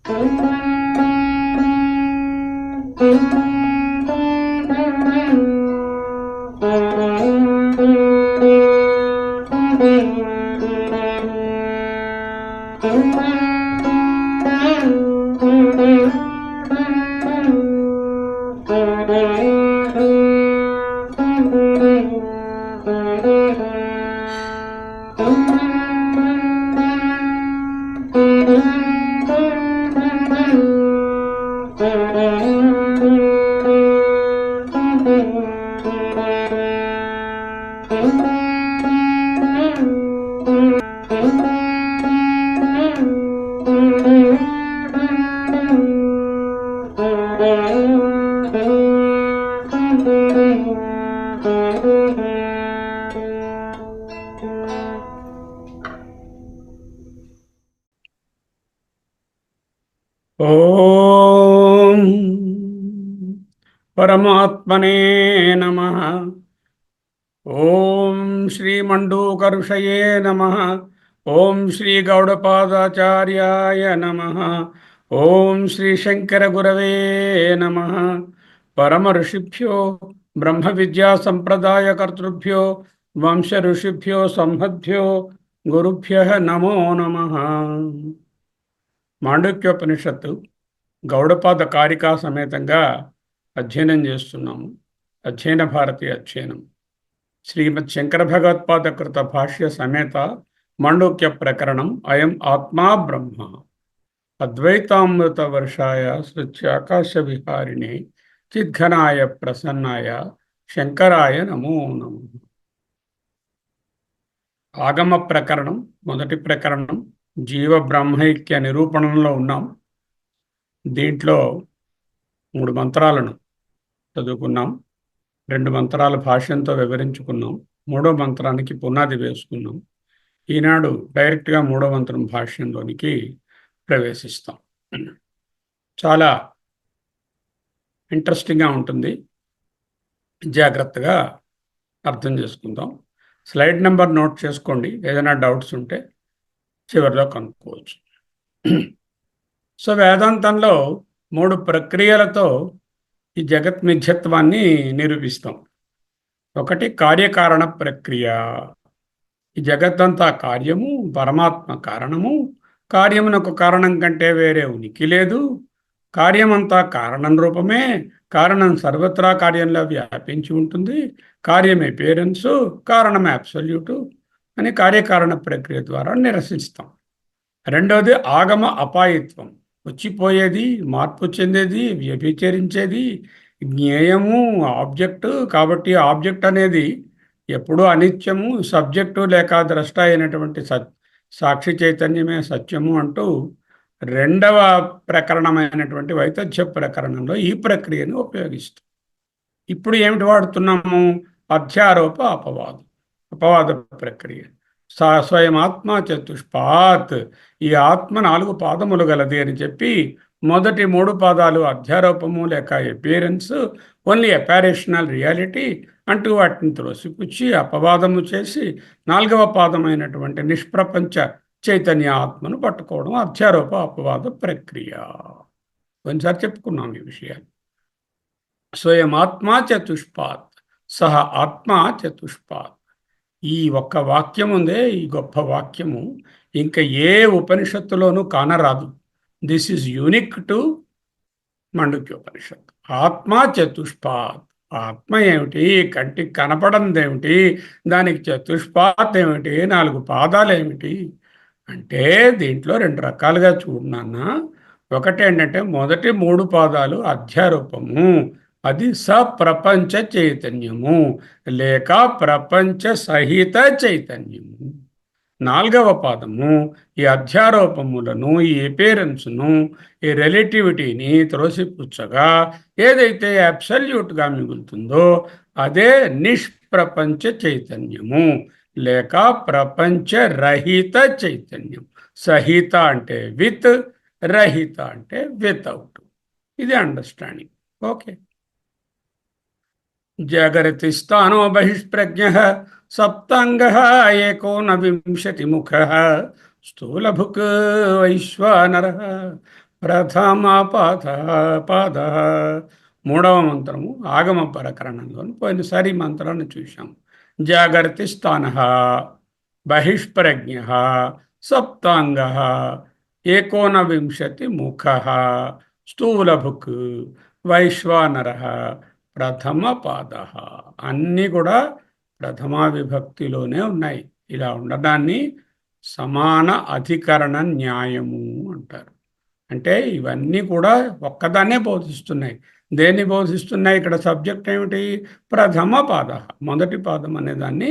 ఓం పరమాత్మనే నమః. ఓం శ్రీ మండూకరుషయే నమః. ఓం శ్రీ గౌడపాదాచార్యాయ నమః. ఓం శ్రీ శంకర గురవే నమః. పరమ ఋషిభ్యో బ్రహ్మ విద్యా సంప్రదాయకర్తృభ్యో వంశ ఋషిభ్యో సంహద్భ్యో గురుభ్యః నమో నమః. మాండూక్యోపనిషత్తు గౌడపాద కారికా సమేతంగా అధ్యయనం చేస్తున్నాము. అధ్యయన భారతి అధ్యయనం శ్రీమద్ శంకర భగవత్పాద కృత భాష్య సమేత మాండూక్య ప్రకరణం అయం ఆత్మా బ్రహ్మ అద్వైతామృత వర్షాయ సృత్యాకాశ విహారిణి చిద్ఘనాయ ప్రసన్నాయ శంకరాయ నమో నమః. ఆగమ ప్రకరణం మొదటి ప్రకరణం జీవ బ్రహ్మైక్య నిరూపణంలో ఉన్నాం. దీంట్లో 3 మంత్రాలను చదువుకున్నాం. 2 మంత్రాల భాష్యంతో వివరించుకున్నాం. 3వ మంత్రానికి పునాది వేసుకున్నాం. ఈనాడు డైరెక్ట్గా 3వ మంత్రం భాష్యంలోనికి ప్రవేశిస్తాం. చాలా ఇంట్రెస్టింగ్గా ఉంటుంది. జాగ్రత్తగా అర్థం చేసుకుందాం. స్లైడ్ నెంబర్ నోట్ చేసుకోండి. ఏదైనా డౌట్స్ ఉంటే చివరిలో కనుక్కోవచ్చు. సో వేదాంతంలో 3 ప్రక్రియలతో ఈ జగత్ మిథ్యత్వాన్ని నిరూపిస్తాం. ఒకటి కార్యకారణ ప్రక్రియ. ఈ జగత్తంతా కార్యము, పరమాత్మ కారణము. కార్యమునకు కారణం కంటే వేరే ఉనికి లేదు. కార్యమంతా కారణం రూపమే. కారణం సర్వత్రా కార్యంలో వ్యాపించి ఉంటుంది. కార్యం అపియరెన్సు, కారణం అబ్సల్యూటు అని కార్యకారణ ప్రక్రియ ద్వారా నిరసిస్తాం. రెండవది ఆగమ అపాయిత్వం. వచ్చిపోయేది, మార్పు చెందేది, వ్యభిచరించేది జ్ఞేయము, ఆబ్జెక్టు. కాబట్టి ఆబ్జెక్ట్ అనేది ఎప్పుడూ అనిత్యము, సబ్జెక్టు లేక ద్రష్ట అయినటువంటి సాక్షి చైతన్యమే సత్యము అంటూ రెండవ ప్రకరణమైనటువంటి వైతథ్య ప్రకరణంలో ఈ ప్రక్రియను ఉపయోగిస్తాం. ఇప్పుడు ఏమిటి వాడుతున్నాము? అధ్యారోప అపవాద ప్రక్రియ. స్వయం ఆత్మ చతుష్పాత్. ఈ ఆత్మ 4 పాదములు గలది అని చెప్పి మొదటి 3 పాదాలు అధ్యారోపము లేక అపియరెన్స్, ఓన్లీ అపారేషనల్ రియాలిటీ అంటూ వాటిని త్రోసిపుచ్చి అపవాదము చేసి 4వ పాదమైనటువంటి నిష్ప్రపంచ చైతన్య ఆత్మను పట్టుకోవడం అధ్యారోప అపవాద ప్రక్రియ. కొన్నిసారి చెప్పుకున్నాం ఈ విషయాలు. స్వయం ఆత్మ చతుష్పాత్, సహ ఆత్మ చతుష్పాత్. ఈ ఒక్క వాక్యం ఉందే, ఈ గొప్ప వాక్యము ఇంకా ఏ ఉపనిషత్తులోనూ కానరాదు. దిస్ ఈజ్ యూనిక్ టు మాండూక్యోపనిషత్తు. ఆత్మ చతుష్పాత్. ఆత్మ ఏమిటి? కంటికి కనపడంది ఏమిటి? దానికి చతుష్పాత్ ఏమిటి? 4 పాదాలు ఏమిటి అంటే దీంట్లో 2 రకాలుగా చూడన్నా. ఒకటి ఏంటంటే మొదటి 3 పాదాలు అధ్యారూపము, అది సప్రపంచ చైతన్యము లేక ప్రపంచ సహిత చైతన్యము. 4వ పాదము ఈ అధ్యారోపములను, ఈ అపియరెన్స్ను, ఈ రిలేటివిటీని త్రోసిపుచ్చగా ఏదైతే అబ్సల్యూట్గా మిగులుతుందో అదే నిష్ప్రపంచ చైతన్యము లేక ప్రపంచ రహిత చైతన్యం. సహిత అంటే విత్, రహిత అంటే వితౌట్. ఇది అండర్స్టాండింగ్. ఓకే. జాగరితి స్థానో బహిష్ప్రజ్ఞ సప్తాంగ ఏకోనవింశతిముఖ స్థూలభుక్ వైశ్వానర ప్రథమ పాద పాద మూడవ మంత్రము ఆగమ ప్రకరణంలో పోయినసారి ఈ మంత్రాన్ని చూశాం. జాగర్తి స్థాన బహిష్ప్రజ్ఞ సప్తాంగ ఏకోనవింశతి ముఖ స్థూలభుక్ వైశ్వానర ప్రథమ పాద. అన్నీ కూడా ప్రథమా విభక్తిలోనే ఉన్నాయి. ఇలా ఉండడాన్ని సమాన అధికరణ న్యాయము అంటారు. అంటే ఇవన్నీ కూడా ఒక్కదాన్నే బోధిస్తున్నాయి. దేన్ని బోధిస్తున్నాయి? ఇక్కడ సబ్జెక్ట్ ఏమిటి? ప్రథమ పాద, మొదటి పాదం అనేదాన్ని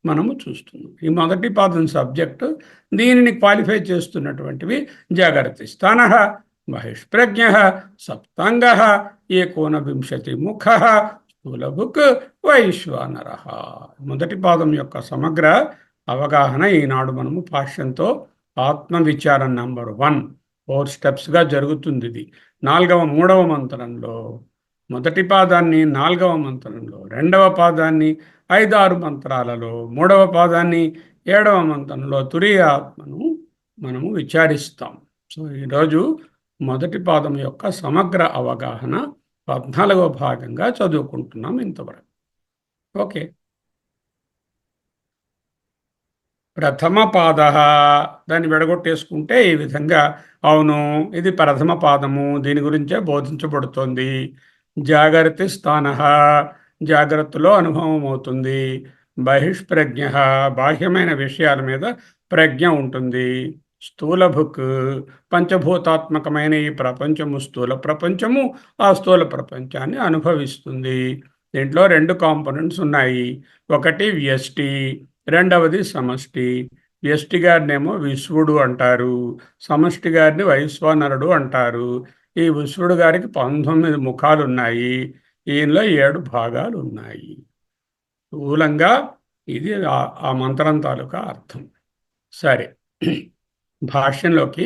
మనము చూస్తున్నాం. ఈ మొదటి పాదం సబ్జెక్టు, దీనిని క్వాలిఫై చేస్తున్నటువంటివి జాగర్తి స్థాన బహిష్ప్రజ్ఞ సప్తాంగ ఏకోనవింశతి ముఖ స్థూలభుక్ వైశ్వానర. మొదటి పాదం యొక్క సమగ్ర అవగాహన ఈనాడు మనము భాష్యంతో ఆత్మవిచారం నంబర్ 1 4 స్టెప్స్గా జరుగుతుంది. ఇది మూడవ మంత్రంలో మొదటి పాదాన్ని, 4వ మంత్రంలో రెండవ పాదాన్ని, 5-6 మంత్రాలలో మూడవ పాదాన్ని, 7వ మంత్రంలో తురీయ ఆత్మను మనము విచారిస్తాం. సో ఈరోజు మొదటి పాదం యొక్క సమగ్ర అవగాహన 14వ భాగంగా చదువుకుంటున్నాం ఇంతవరకు. ఓకే. ప్రథమ పాద, దాన్ని విడగొట్టేసుకుంటే ఈ విధంగా, అవును ఇది ప్రథమ పాదము, దీని గురించే బోధించబడుతోంది. జాగృతి స్థాన, జాగ్రత్తలో అనుభవం అవుతుంది. బహిష్ప్రజ్ఞ, బాహ్యమైన విషయాల మీద ప్రజ్ఞ ఉంటుంది. స్థూలభుక్, పంచభూతాత్మకమైన ఈ ప్రపంచము స్థూల ప్రపంచము, ఆ స్థూల ప్రపంచాన్ని అనుభవిస్తుంది. దీంట్లో 2 కాంపోనెంట్స్ ఉన్నాయి. ఒకటి వ్యష్టి, రెండవది సమష్టి. వ్యష్టి గారినేమో విశ్వడు అంటారు, సమష్టి గారిని వైశ్వానరుడు అంటారు. ఈ విశ్వడు గారికి 19 ముఖాలు ఉన్నాయి, ఈయనలో 7 భాగాలు ఉన్నాయి. స్థూలంగా ఇది ఆ మంత్రం తాలూకా అర్థం. సరే, భాష్యంలోకి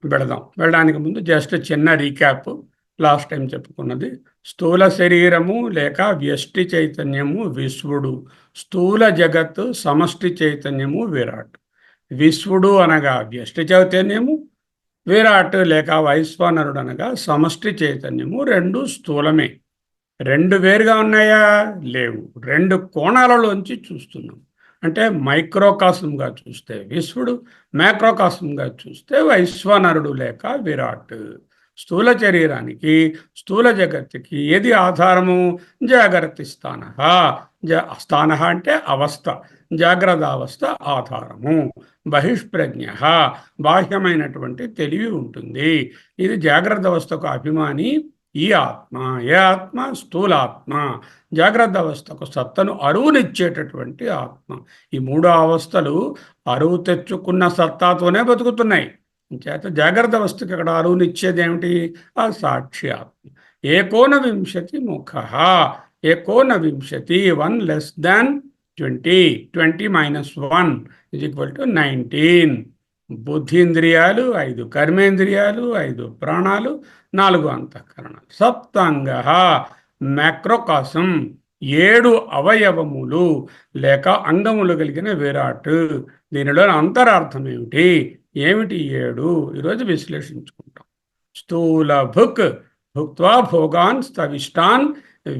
వెళ్ళడానికి ముందు జస్ట్ చిన్న రీక్యాప్. లాస్ట్ టైం చెప్పుకున్నది, స్థూల శరీరము లేక వ్యష్టి చైతన్యము విశ్వడు, స్థూల జగత్తు సమష్టి చైతన్యము విరాట్. విశ్వడు అనగా వ్యష్టి చైతన్యము, విరాట్ లేక వైశ్వానరుడు అనగా సమష్టి చైతన్యము. 2 స్థూలమే. 2 వేరుగా ఉన్నాయా? లేవు. 2 కోణాలలోంచి చూస్తున్నాం. అంటే మైక్రోకాస్మ్గా చూస్తే విశ్వడు, మ్యాక్రోకాస్మ్గా చూస్తే వైశ్వానరుడు లేక విరాట్. స్థూల శరీరానికి, స్థూల జగత్తుకి ఏది ఆధారము? జాగృతి స్థాన. స్థాన అంటే అవస్థ, జాగ్రత్త అవస్థ ఆధారము. బహిష్ప్రజ్ఞ, బాహ్యమైనటువంటి తెలివి ఉంటుంది. ఇది జాగ్రత్త అవస్థకు అభిమాని ఈ ఆత్మ. ఏ ఆత్మ? స్థూలాత్మ. జాగ్రత్త అవస్థకు సత్తను అరువునిచ్చేటటువంటి ఆత్మ. ఈ 3 అవస్థలు అరువు తెచ్చుకున్న సత్తాతోనే బతుకుతున్నాయి. చేత జాగ్రత్త అవస్థకి అక్కడ అరువునిచ్చేది ఏమిటి? ఆ సాక్షి ఆత్మ. ఏకోనవింశతి ముఖ, ఏకోనవింశతి 1 లెస్ దాన్ 20, 20 - 1 = 19. బుద్ధీంద్రియాలు 5, కర్మేంద్రియాలు 5, ప్రాణాలు 4 అంతఃకరణాలు. సప్తాంగ మ్యాక్రోకాసం 7 అవయవములు లేక అంగములు కలిగిన విరాట్. దీనిలో అంతరార్థం ఏమిటి? ఏమిటి 7? ఈరోజు విశ్లేషించుకుంటాం. స్థూల భుక్, భుక్త్వా భోగాన్ స్థవిష్టాన్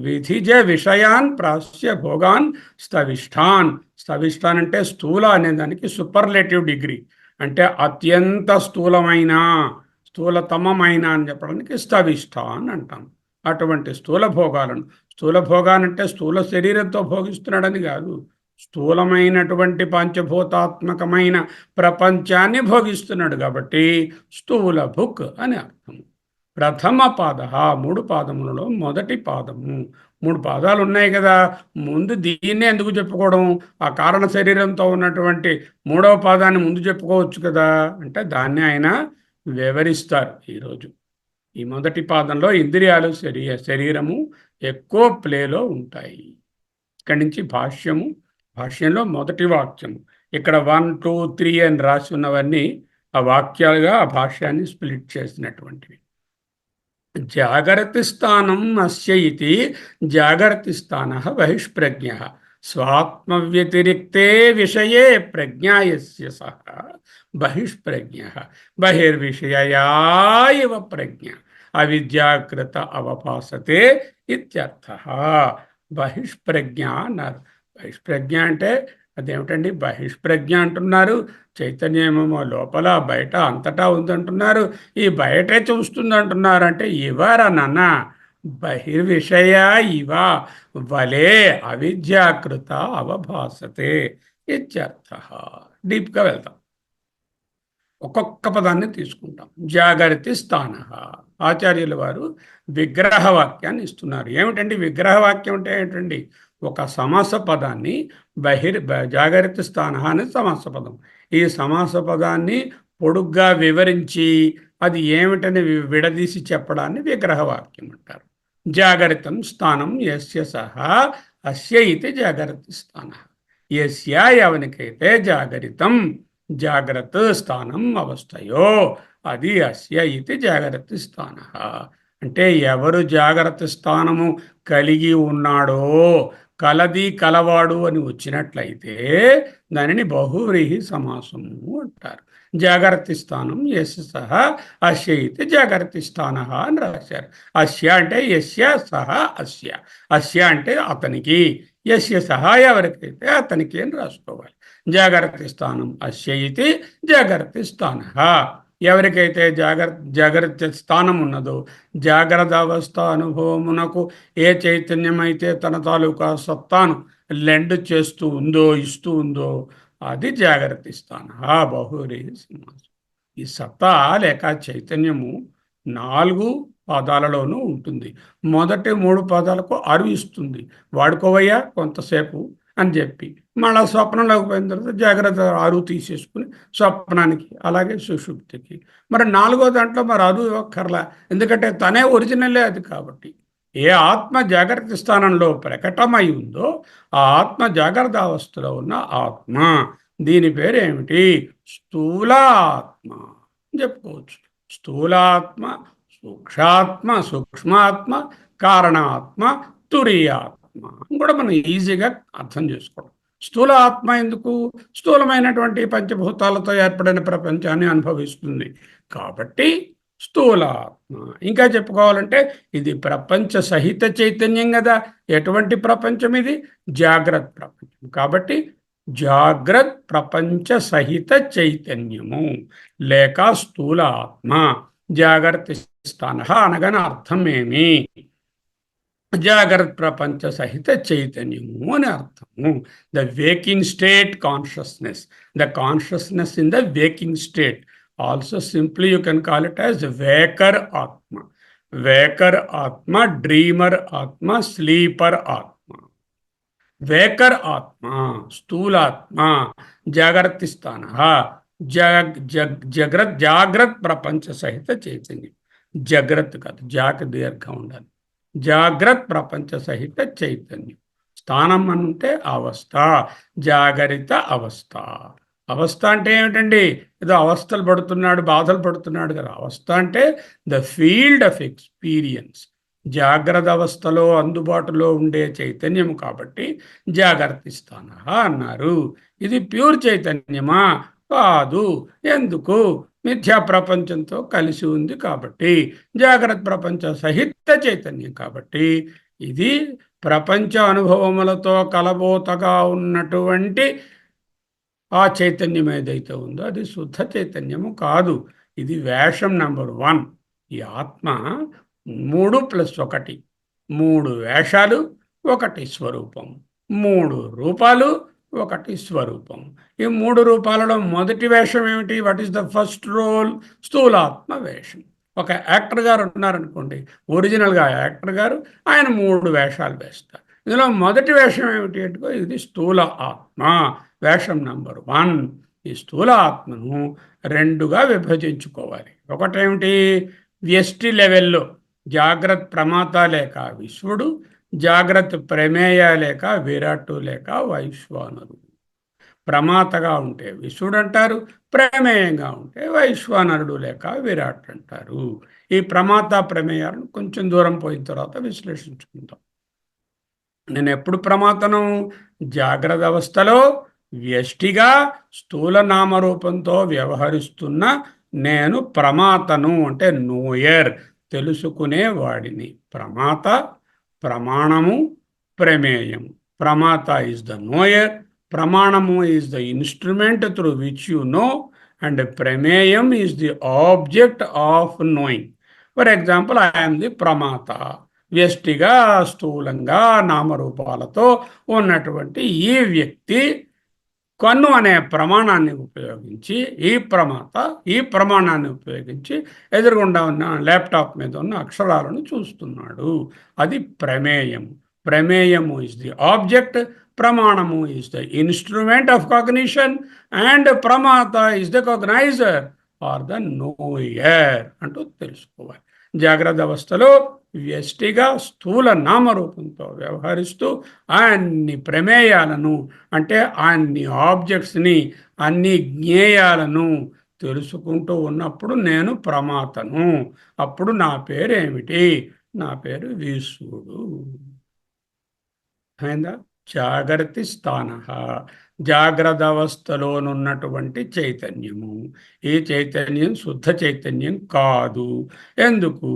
విధిజ విషయాన్ ప్రాస్య భోగాన్ స్థవిష్టాన్. స్థవిష్టాన్ అంటే స్థూల అనే దానికి సూపర్లేటివ్ డిగ్రీ, అంటే అత్యంత స్థూలమైన, స్థూలతమమైన అని చెప్పడానికి స్థవిష్టాన్ అంటాం. అటువంటి స్థూల భోగాలను, స్థూల భోగానంటే స్థూల శరీరంతో భోగిస్తున్నాడని కాదు, స్థూలమైనటువంటి పంచభూతాత్మకమైన ప్రపంచాన్ని భోగిస్తున్నాడు కాబట్టి స్థూల భుక్ అని అర్థం. ప్రథమ పాద, 3 పాదములలో మొదటి పాదము. 3 పాదాలు ఉన్నాయి కదా, ముందు దీన్నే ఎందుకు చెప్పుకోవడం? ఆ కారణ శరీరంతో ఉన్నటువంటి 3వ పాదాన్ని ముందు చెప్పుకోవచ్చు కదా అంటే దాన్ని ఆయన వివరిస్తారు ఈరోజు. ఈ మొదటి పాదంలో ఇంద్రియాలు, శరీరము ఎక్కువ ప్లేలో ఉంటాయి. ఇక్కడి నుంచి భాష్యము. భాష్యంలో మొదటి వాక్యము, ఇక్కడ 1, 2, 3 అని రాసి ఉన్నవన్నీ ఆ వాక్యాలుగా ఆ భాష్యాన్ని స్ప్లిట్ చేసినటువంటివి. జాగర్తి స్థానం అస్య ఇతి జాగర్తి స్థాన బహిష్ప్రజ్ఞ. స్వాత్మవ్యతిరిక్తే విషయే ప్రజ్ఞాయస్య సహ బహిష్ప్రజ్ఞ బహిర్విషయయా ఇవ ప్రజ్ఞ అవిద్యాకృత అవభాసతే ఇత్యర్థః. బహిష్ప్రజ్ఞ అన్నారు. బహిష్ప్రజ్ఞ అంటే అదేమిటండి? బహిష్ప్రజ్ఞ అంటున్నారు, చైతన్యమేమో లోపల బయట అంతటా ఉందంటున్నారు, ఈ బయటే చూస్తుంది అంటున్నారు. అంటే ఇవరా నాన్న? బహిర్విషయ ఇవ వలే అవిద్యాకృత అవభాసతే ఇత్యర్థః. డీప్గా వెళ్తాం, ఒక్కొక్క పదాన్ని తీసుకుంటాం. జాగరితి స్థాన. ఆచార్యుల వారు విగ్రహవాక్యాన్ని ఇస్తున్నారు. ఏమిటండి విగ్రహవాక్యం అంటే? ఏంటండి? ఒక సమాస పదాన్ని జాగరితి స్థాన అనేది సమాస పదం. ఈ సమాస పదాన్ని పొడుగ్గా వివరించి అది ఏమిటని విడదీసి చెప్పడాన్ని విగ్రహవాక్యం అంటారు. జాగరితం స్థానం యస్య సహా అస్య ఇది జాగరితి స్థాన. యస్య ఎవనికైతే జాగరితం జాగ్రత్త స్థానం అవస్థయో అది అస్య ఇది జాగ్రత్త స్థాన. అంటే ఎవరు జాగ్రత్త స్థానము కలిగి ఉన్నాడో, కలది కలవాడు అని వచ్చినట్లయితే దానిని బహువ్రీహి సమాసము అంటారు. జాగ్రత్త స్థానం యస్య సహ అస్య ఇది జాగ్రత్త స్థాన అని రాశారు. అస్య అంటే యస్య సహ అస్య, అస్య అంటే అతనికి, యస్య సహా ఎవరికైతే అతనికి అని రాసుకోవాలి. జాగ్రత్త స్థానం అస్య ఇది జాగ్రత్త స్థాన. ఎవరికైతే జాగ్రత్త స్థానం ఉన్నదో, జాగ్రత్త అవస్థ అనుభవమునకు ఏ చైతన్యం అయితే తన తాలూకా సత్తాను లెండ్ చేస్తూ ఉందో, ఇస్తూ ఉందో అది జాగ్రత్త స్థాన. బహురీ సమాసం. ఈ సత్తా లేక చైతన్యము 4 పాదాలలోనూ ఉంటుంది. మొదటి 3 పాదాలకు అరువు ఇస్తుంది, వాడుకోవయ్యా కొంతసేపు అని చెప్పి, మళ్ళా స్వప్నంలోకి పోయిన తర్వాత జాగ్రత్త అరువు తీసేసుకుని స్వప్నానికి, అలాగే సుషుప్తికి. మరి 4వ దాంట్లో మరి అరువు ఇవ్వక్కర్లా, ఎందుకంటే తనే ఒరిజినలే అది. కాబట్టి ఏ ఆత్మ జాగ్రత్త స్థానంలో ప్రకటమై ఉందో ఆ ఆత్మ జాగ్రత్త అవస్థలో ఉన్న ఆత్మ. దీని పేరు ఏమిటి? స్థూల ఆత్మ అని చెప్పుకోవచ్చు. స్థూలాత్మ, సూక్ష్మాత్మ, సూక్ష్మాత్మ, కారణాత్మ, తురియాత్మ కూడా మనం ఈజీగా అర్థం చేసుకోవడం. స్థూల ఆత్మ ఎందుకు? స్థూలమైనటువంటి పంచభూతాలతో ఏర్పడిన ప్రపంచాన్ని అనుభవిస్తుంది కాబట్టి స్థూల ఆత్మ. ఇంకా చెప్పుకోవాలంటే ఇది ప్రపంచ సహిత చైతన్యం కదా. ఎటువంటి ప్రపంచం ఇది? జాగ్రత్త ప్రపంచం. కాబట్టి జాగ్రత్త ప్రపంచ సహిత చైతన్యము లేక స్థూల ఆత్మ. జాగ్రత్త స్థాన అనగానే అర్థం ఏమి? జాగ్రత్త ప్రపంచ సహిత చైతన్యము అని అర్థము. The waking state consciousness, the consciousness in the waking state. Also simply you can call it as weaker ఆత్మ. వేకర్ ఆత్మ, డ్రీమర్ ఆత్మ, స్లీపర్ ఆత్మ. వేకర్ ఆత్మ, స్థూలాత్మ, జాగ్రత్త స్థాన, జాగ్రత్త ప్రపంచ సహిత చైతన్యం. జాగ్రత్త కాదు, జాక్ దీర్ఘం ఉండాలి. జాగ్రత్త ప్రపంచ సహిత చైతన్యం. స్థానం అంటే అవస్థ, జాగరిత అవస్థ. అవస్థ అంటే ఏమిటండి? ఏదో అవస్థలు పడుతున్నాడు, బాధలు పడుతున్నాడు కదా. అవస్థ అంటే ద ఫీల్డ్ ఆఫ్ ఎక్స్పీరియన్స్. జాగ్రత్త అవస్థలో అందుబాటులో ఉండే చైతన్యం కాబట్టి జాగ్రత్త స్థాన అన్నారు. ఇది ప్యూర్ చైతన్యమా? కాదు. ఎందుకు? మిథ్యా ప్రపంచంతో కలిసి ఉంది కాబట్టి. జాగ్రత్త ప్రపంచ సహిత చైతన్యం కాబట్టి ఇది ప్రపంచ అనుభవములతో కలబోతగా ఉన్నటువంటి ఆ చైతన్యం ఏదైతే ఉందో అది శుద్ధ చైతన్యము కాదు. ఇది వేషం నెంబర్ 1. ఈ ఆత్మ 3+1, 3 వేషాలు, 1 స్వరూపం. 3 రూపాలు, 1 స్వరూపం. ఈ 3 రూపాలలో మొదటి వేషం ఏమిటి? What is the first role? స్థూలాత్మ వేషం. ఒక యాక్టర్ గారు ఉన్నారనుకోండి, ఒరిజినల్గా యాక్టర్ గారు, ఆయన 3 వేషాలు వేస్తారు. ఇందులో మొదటి వేషం ఏమిటి అంటే ఇది స్థూల ఆత్మ, వేషం నెంబర్ 1. ఈ స్థూల ఆత్మను 2గా విభజించుకోవాలి. ఒకటేమిటి? వ్యష్టి లెవెల్లో జాగ్రత్త ప్రమాత లేక విశ్వడు, జాగ్రత్త ప్రమేయ లేక విరాట్టు లేక వైశ్వానరు. ప్రమాతగా ఉంటే విశ్వడు అంటారు, ప్రమేయంగా ఉంటే వైశ్వానరుడు లేక విరాట్ అంటారు. ఈ ప్రమాత ప్రమేయాలను కొంచెం దూరం పోయిన తర్వాత విశ్లేషించుకుందాం. నేను ఎప్పుడు ప్రమాతను? జాగ్రత్త అవస్థలో వ్యష్టిగా స్థూల నామరూపంతో వ్యవహరిస్తున్న నేను ప్రమాతను, అంటే నోయర్, తెలుసుకునేవాడిని. ప్రమాత, ప్రమాణము, ప్రమేయం. ప్రమాత ఈజ్ ద నోయర్, ప్రమాణము is the instrument through which you know, and ప్రమేయం is the object of knowing. For example, I'm the ప్రమాత. వ్యష్టిగా స్థూలంగా నామరూపాలతో ఉన్నటువంటి ఈ వ్యక్తి కన్ను అనే ప్రమాణాన్ని ఉపయోగించి, ఈ ప్రమాణాన్ని ఉపయోగించి ఎదురుగుండా ఉన్న ల్యాప్టాప్ మీద ఉన్న అక్షరాలను చూస్తున్నాడు. అది ప్రమేయం. ప్రమేయము ఇస్ ది ఆబ్జెక్ట్, ప్రమాణము is the instrument of cognition, and ప్రమాత is the cognizer or the knower అంటూ తెలుసుకోవాలి. జాగ్రత్త అవస్థలో వ్యష్టిగా స్థూల నామరూపంతో వ్యవహరిస్తూ అన్ని ప్రమేయాలను, అంటే అన్ని ఆబ్జెక్ట్స్ని, అన్ని జ్ఞేయాలను తెలుసుకుంటూ ఉన్నప్పుడు నేను ప్రమాతను. అప్పుడు నా పేరు ఏమిటి? నా పేరు విశ్వడు. అయిందా? జాగర్తి స్థాన, జాగ్రత్త అవస్థలోనున్నటువంటి చైతన్యము. ఈ చైతన్యం శుద్ధ చైతన్యం కాదు. ఎందుకు?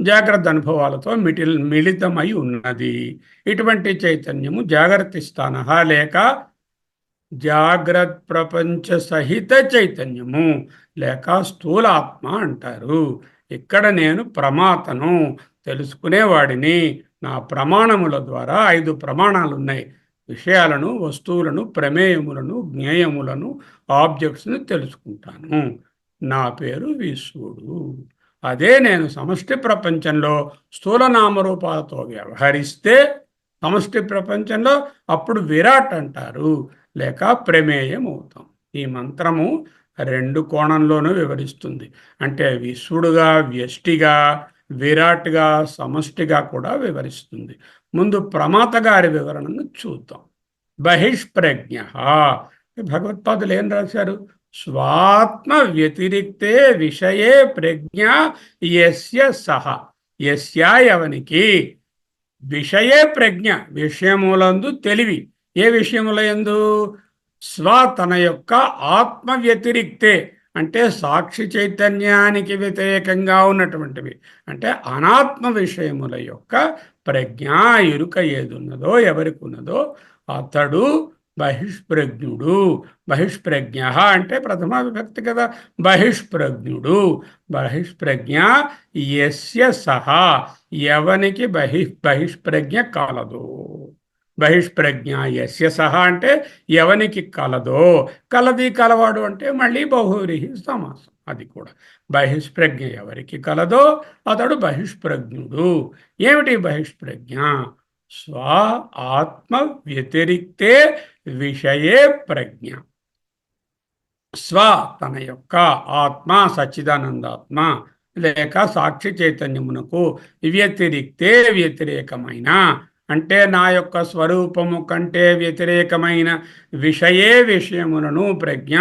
జాగ్రత్త అనుభవాలతో మిళితమై ఉన్నది. ఇటువంటి చైతన్యము జాగ్రత్త స్థాన లేక జాగ్రత్త ప్రపంచ సహిత చైతన్యము, లేక స్థూలాత్మ అంటారు. ఇక్కడ నేను ప్రమాతను, తెలుసుకునేవాడిని. నా ప్రమాణముల ద్వారా 5 ప్రమాణాలు ఉన్నాయి. విషయాలను, వస్తువులను, ప్రమేయములను, జ్ఞేయములను, ఆబ్జెక్ట్స్ని తెలుసుకుంటాను. నా పేరు విశ్వడు. అదే నేను సమష్టి ప్రపంచంలో స్థూల నామరూపాలతో వ్యవహరిస్తే సమష్టి ప్రపంచంలో అప్పుడు విరాట్ అంటారు, లేక ప్రమేయం అవుతాం. ఈ మంత్రము 2 కోణంలోనూ వివరిస్తుంది. అంటే విశ్వడుగా, వ్యష్టిగా, విరాట్గా, సమష్టిగా కూడా వివరిస్తుంది. ముందు ప్రమాత గారి వివరణను చూద్దాం. బహిష్ప్రజ్ఞ. భగవత్పాదులు ఏం రాశారు? స్వాత్మ వ్యతిరిక్తే విషయే ప్రజ్ఞ యస్య సహ. యస్య ఎవనికి, విషయే ప్రజ్ఞ, విషయములందు తెలివి. ఏ విషయములందు? స్వ తన యొక్క ఆత్మ వ్యతిరిక్తే, అంటే సాక్షి చైతన్యానికి వ్యతిరేకంగా ఉన్నటువంటివి, అంటే అనాత్మ విషయముల యొక్క ప్రజ్ఞ, ఎరుక ఏదున్నదో, ఎవరికి ఉన్నదో అతడు బహిష్ప్రజ్ఞుడు. బహిష్ప్రజ్ఞ అంటే ప్రథమ విభక్తి కదా. బహిష్ప్రజ్ఞుడు. బహిష్ప్రజ్ఞ యస్య సహా, ఎవనికి బహిష్ప్రజ్ఞ కలదు. బహిష్ప్రజ్ఞ యస్య సహా అంటే ఎవనికి కలదో. కలది, కలవాడు అంటే మళ్ళీ బహువ్రీహి సమాసం. అది కూడా బహిష్ప్రజ్ఞ ఎవరికి కలదో అతడు బహిష్ప్రజ్ఞుడు. ఏమిటి బహిష్ప్రజ్ఞ? స్వ ఆత్మ వ్యతిరిక్తే విషయే ప్రజ్ఞ. స్వ తన యొక్క ఆత్మ, సచ్చిదానందాత్మ లేక సాక్షి చైతన్యమునకు వ్యతిరిక్తే, వ్యతిరేకమైన, అంటే నా యొక్క స్వరూపము కంటే వ్యతిరేకమైన విషయే, విషయములను ప్రజ్ఞ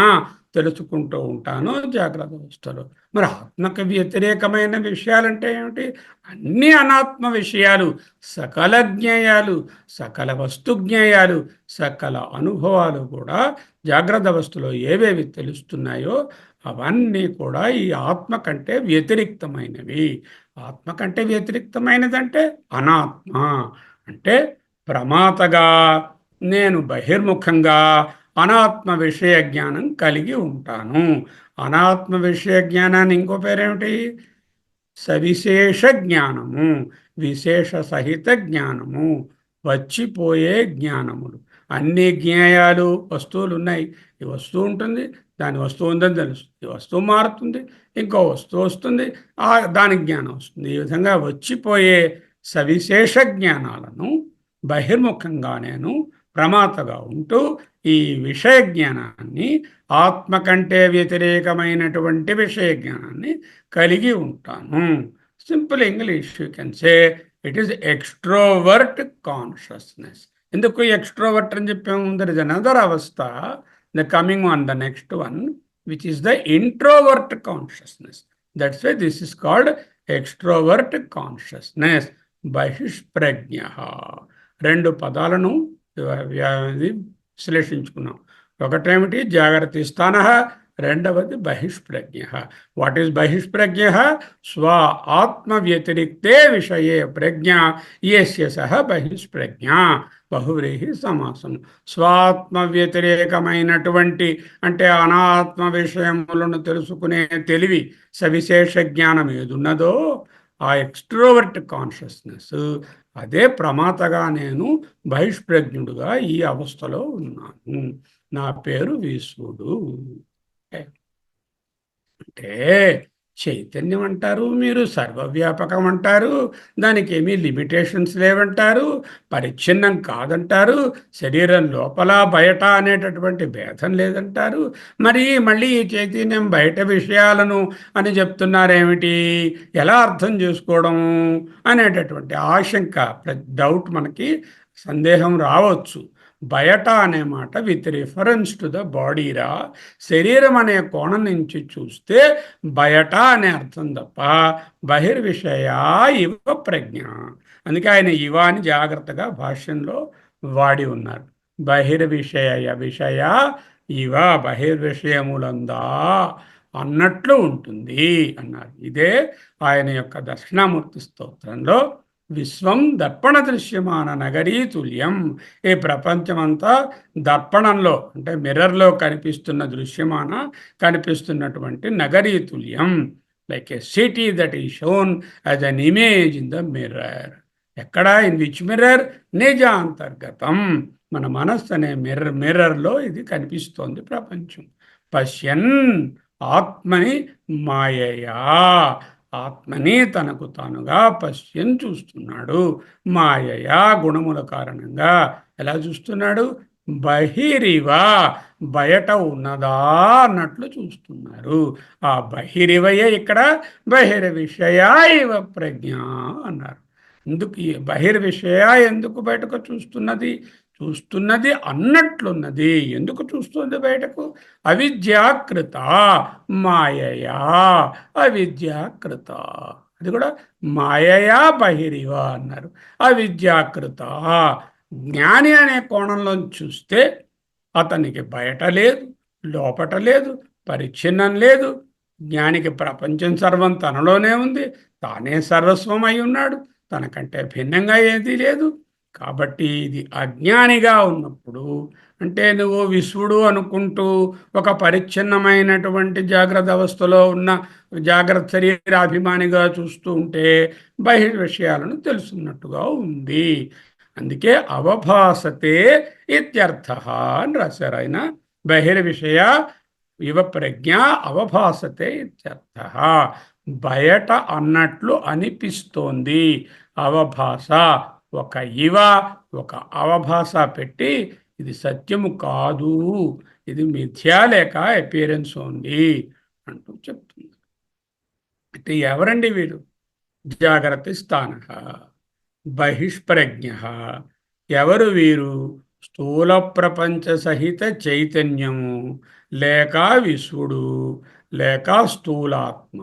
తెలుసుకుంటూ ఉంటాను జాగ్రత్త అవస్థలో. మరి ఆత్మకు వ్యతిరేకమైన విషయాలంటే ఏమిటి? అన్ని అనాత్మ విషయాలు, సకల జ్ఞేయాలు, సకల వస్తు జ్ఞేయాలు, సకల అనుభవాలు కూడా జాగ్రత్త అవస్థలో ఏవేవి తెలుస్తున్నాయో అవన్నీ కూడా ఈ ఆత్మ కంటే వ్యతిరిక్తమైనవి. ఆత్మ కంటే వ్యతిరిక్తమైనదంటే అనాత్మ. అంటే ప్రమాతగా నేను బహిర్ముఖంగా అనాత్మ విషయ జ్ఞానం కలిగి ఉంటాను. అనాత్మ విషయ జ్ఞానాన్ని ఇంకో పేరేమిటి? సవిశేష జ్ఞానము, విశేష సహిత జ్ఞానము, వచ్చిపోయే జ్ఞానములు. అన్ని జ్ఞేయాలు, వస్తువులు ఉన్నాయి. ఈ వస్తువు ఉంటుంది, దాని వస్తువు ఉందని తెలుస్తుంది. ఈ వస్తువు మారుతుంది, ఇంకో వస్తువు వస్తుంది, దాని జ్ఞానం వస్తుంది. ఈ విధంగా వచ్చిపోయే సవిశేష జ్ఞానాలను బహిర్ముఖంగా నేను ప్రమాతగా ఉంటూ ఈ విషయ జ్ఞానాన్ని, ఆత్మ కంటే వ్యతిరేకమైనటువంటి విషయ జ్ఞానాన్ని కలిగి ఉంటాను. Simple English you can say it is extrovert consciousness. ఎందుకు ఎక్స్ట్రోవర్ట్ అని చెప్పాము? దర్ ఇస్ అనదర్ అవస్థ, the coming on the next one, which is the introvert consciousness. That's why this is called extrovert consciousness. బహిష్ప్రజ్ఞ. రెండు పదాలను విశ్లేషించుకున్నాం. ఒకటేమిటి జాగ్రత్త స్థాన, రెండవది బహిష్ప్రజ్ఞ. What is బహిష్ప్రజ్ఞ? స్వ ఆత్మ వ్యతిరిక్తే విషయే ప్రజ్ఞ యస్య సహ బహిష్ప్రజ్ఞ. బహువ్రీహి సమాసం. స్వాత్మ వ్యతిరేకమైనటువంటి అంటే అనాత్మ విషయములను తెలుసుకునే తెలివి, సవిశేష జ్ఞానం ఏదున్నదో ఆ ఎక్స్ట్రోవర్ట్ కాన్షియస్నెస్, అదే ప్రమాతగా నేను బహిష్ప్రజ్ఞుడుగా ఈ అవస్థలో ఉన్నాను. నా పేరు విశ్వడు. అంటే చైతన్యం అంటారు, మీరు సర్వవ్యాపకం అంటారు, దానికి ఏమీ లిమిటేషన్స్ లేవంటారు, పరిచ్ఛిన్నం కాదంటారు, శరీరం లోపల బయట అనేటటువంటి భేదం లేదంటారు. మరి మళ్ళీ ఈ చైతన్యం బయట విషయాలను అని చెప్తున్నారేమిటి? ఎలా అర్థం చేసుకోవడం అనేటటువంటి ఆశంక, డౌట్, మనకి సందేహం రావచ్చు. బయట అనే మాట విత్ రిఫరెన్స్ టు ద బాడీరా, శరీరం అనే కోణం నుంచి చూస్తే బయట అనే అర్థం తప్ప బహిర్విషయ ఇవ ప్రజ్ఞ. అందుకే ఆయన ఇవ అని జాగ్రత్తగా భాష్యంలో వాడి ఉన్నారు. బహిర్విషయ విషయ ఇవ, బహిర్విషయములందా అన్నట్లు ఉంటుంది అన్నారు. ఇదే ఆయన యొక్క దక్షిణామూర్తి స్తోత్రంలో విశ్వం దర్పణ దృశ్యమాన నగరీ తుల్యం. ఈ ప్రపంచమంతా దర్పణంలో అంటే మిర్రర్లో కనిపిస్తున్నటువంటి నగరీ తుల్యం, like a city that is shown as an image in the mirror. ఎక్కడ? In which mirror? నిజాంతర్గతం. మన మనస్సు అనే మిర్రర్లో ఇది కనిపిస్తోంది ప్రపంచం. పశ్యన్ ఆత్మని మాయయా, ఆత్మని తనకు తానుగా పశ్యన్ చూస్తున్నాడు. మాయయా గుణముల కారణంగా ఎలా చూస్తున్నాడు? బహిరివ, బయట ఉన్నదా అన్నట్లు చూస్తున్నారు. ఆ బహిరివయే ఇక్కడ బహిర్విషయ ఇవ ప్రజ్ఞ అన్నారు. ఎందుకు ఈ బహిర్విషయ ఎందుకు బయటకు చూస్తున్నది అన్నట్లున్నది. ఎందుకు చూస్తుంది బయటకు? అవిద్యాకృత మాయయా, అవిద్యాకృత. అది కూడా మాయయా బహిరివ అన్నారు. అవిద్యాకృత. జ్ఞాని అనే కోణంలో చూస్తే అతనికి బయట లేదు, లోపట లేదు, పరిచ్ఛిన్నం లేదు. జ్ఞానికి ప్రపంచం సర్వం తనలోనే ఉంది, తానే సర్వస్వం అయి ఉన్నాడు, తనకంటే భిన్నంగా ఏదీ లేదు. కాబట్టి ఇది అజ్ఞానిగా ఉన్నప్పుడు, అంటే నువ్వు విశ్వడు అనుకుంటూ ఒక పరిచ్ఛిన్నమైనటువంటి జాగ్రత్త అవస్థలో ఉన్న జాగ్రత్త శరీరాభిమానిగా చూస్తూ ఉంటే బహిర్విషయాలను తెలుసున్నట్టుగా ఉంది. అందుకే అవభాసతే ఇత్యర్థ అని రాశారు ఆయన. బహిర్విషయ ఇవ ప్రజ్ఞ అవభాసతే ఇత్యర్థ. బయట అన్నట్లు అనిపిస్తోంది. అవభాస, ఒక ఇవ ఒక అవభాస పెట్టి ఇది సత్యము కాదు, ఇది మిథ్యా లేక అపియరెన్స్ ఉంది అంటూ చెప్తుంది. అయితే ఎవరండి వీడు? జాగ్రత్త స్థాన బహిష్ప్రజ్ఞ. ఎవరు వీరు? స్థూల ప్రపంచ సహిత చైతన్యము, లేక విశ్వడు, లేక స్థూలాత్మ.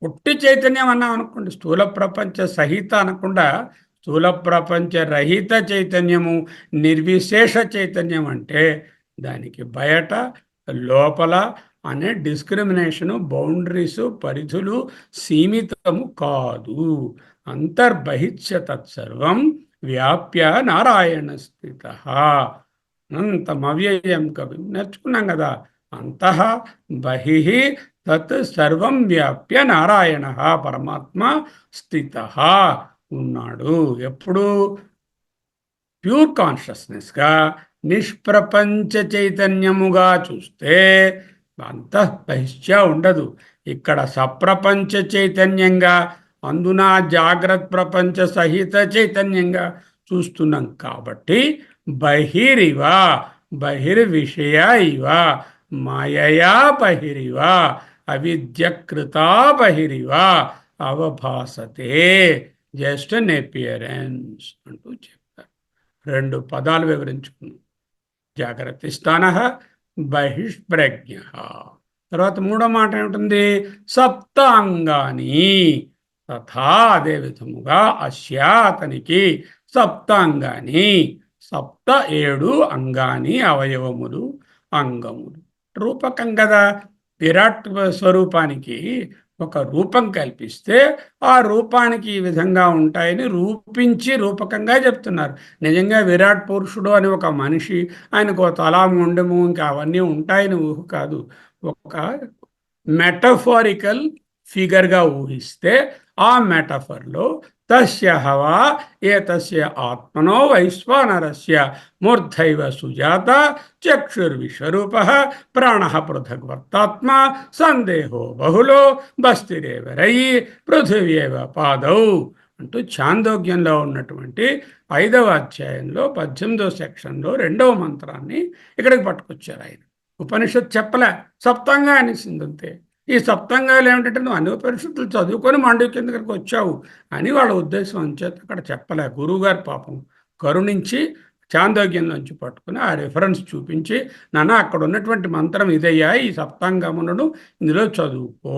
పుట్టి చైతన్యం అన్నాం అనుకోండి, స్థూల ప్రపంచ సహిత అనకుండా స్థూల ప్రపంచ రహిత చైతన్యము, నిర్విశేష చైతన్యం అంటే దానికి బయట లోపల అనే డిస్క్రిమినేషను, బౌండరీసు, పరిధులు సీమితము కాదు. అంతర్బహిష్య తత్సర్వం వ్యాప్య నారాయణ స్థిత. అనంతమవ్యయం కవి నేర్చుకున్నాం కదా. అంతః బహిః తత్ సర్వం వ్యాప్య నారాయణ పరమాత్మ స్థిత ఉన్నాడు. ఎప్పుడు? ప్యూర్ కాన్షియస్నెస్గా నిష్ప్రపంచ చైతన్యముగా చూస్తే అంతఃబహిష్య ఉండదు. ఇక్కడ సప్రపంచ చైతన్యంగా, అందున జాగ్రత్త ప్రపంచ సహిత చైతన్యంగా చూస్తున్నాం. కాబట్టి బహిరివ, బహిర్విషయ ఇవ, మాయయా బహిరివ, అవిద్యకృత బహిరివ అవభాసతే, జస్ట్ అన్ అపియరెన్స్ అంటూ చెప్తారు. రెండు పదాలు వివరించుకున్నాం. జాగ్రత్త స్థాన బహిష్ప్రజ్ఞ. తర్వాత మూడో మాట ఏమిటుంది? సప్తాంగాని తథా, అదే విధముగా అస్య అతనికి సప్తాంగాని. సప్త 7 అంగాని, అవయవములు, అంగములు. రూపకం కదా. విరాట్ స్వరూపానికి ఒక రూపం కల్పిస్తే ఆ రూపానికి ఈ విధంగా ఉంటాయని రూపించి రూపకంగా చెప్తున్నారు. నిజంగా విరాట్ పురుషుడు అని ఒక మనిషి, ఆయనకు ఒక తల, ముండెము, ఇంకా అవన్నీ ఉంటాయని ఊహ కాదు. ఒక మెటఫారికల్ ఫిగర్గా ఊహిస్తే ఆ మెటఫర్లో తస్య హవా ఏతస్య ఆత్మనో వైశ్వానరస్య మూర్ధైవ సుజాత చక్షుర్విశ్వరూప ప్రాణ పృథగ్వర్తాత్మ సందేహో బహుళో బస్తిరేవరై పృథివ్యేవ పాదౌ అంటూ ఛాందోగ్యంలో ఉన్నటువంటి 5వ అధ్యాయంలో 18వ సెక్షన్లో 2వ మంత్రాన్ని ఇక్కడికి పట్టుకొచ్చారు ఆయన. ఉపనిషత్ చెప్పలే, సప్తంగా అనేసింది అంతే. ఈ సప్తంగాలు ఏమిటంటే నువ్వు అన్ని ఉపనిషత్తులు చదువుకొని మాండవ్యం దగ్గరికి వచ్చావు అని వాళ్ళ ఉద్దేశం అంచేత అక్కడ చెప్పలే. గురువుగారు పాపం కరుణించి చాందోగ్యంలోంచి పట్టుకుని ఆ రిఫరెన్స్ చూపించి, నాన్న అక్కడ ఉన్నటువంటి మంత్రం ఇదయ్యా, ఈ సప్తాంగములను ఇందులో చదువుకో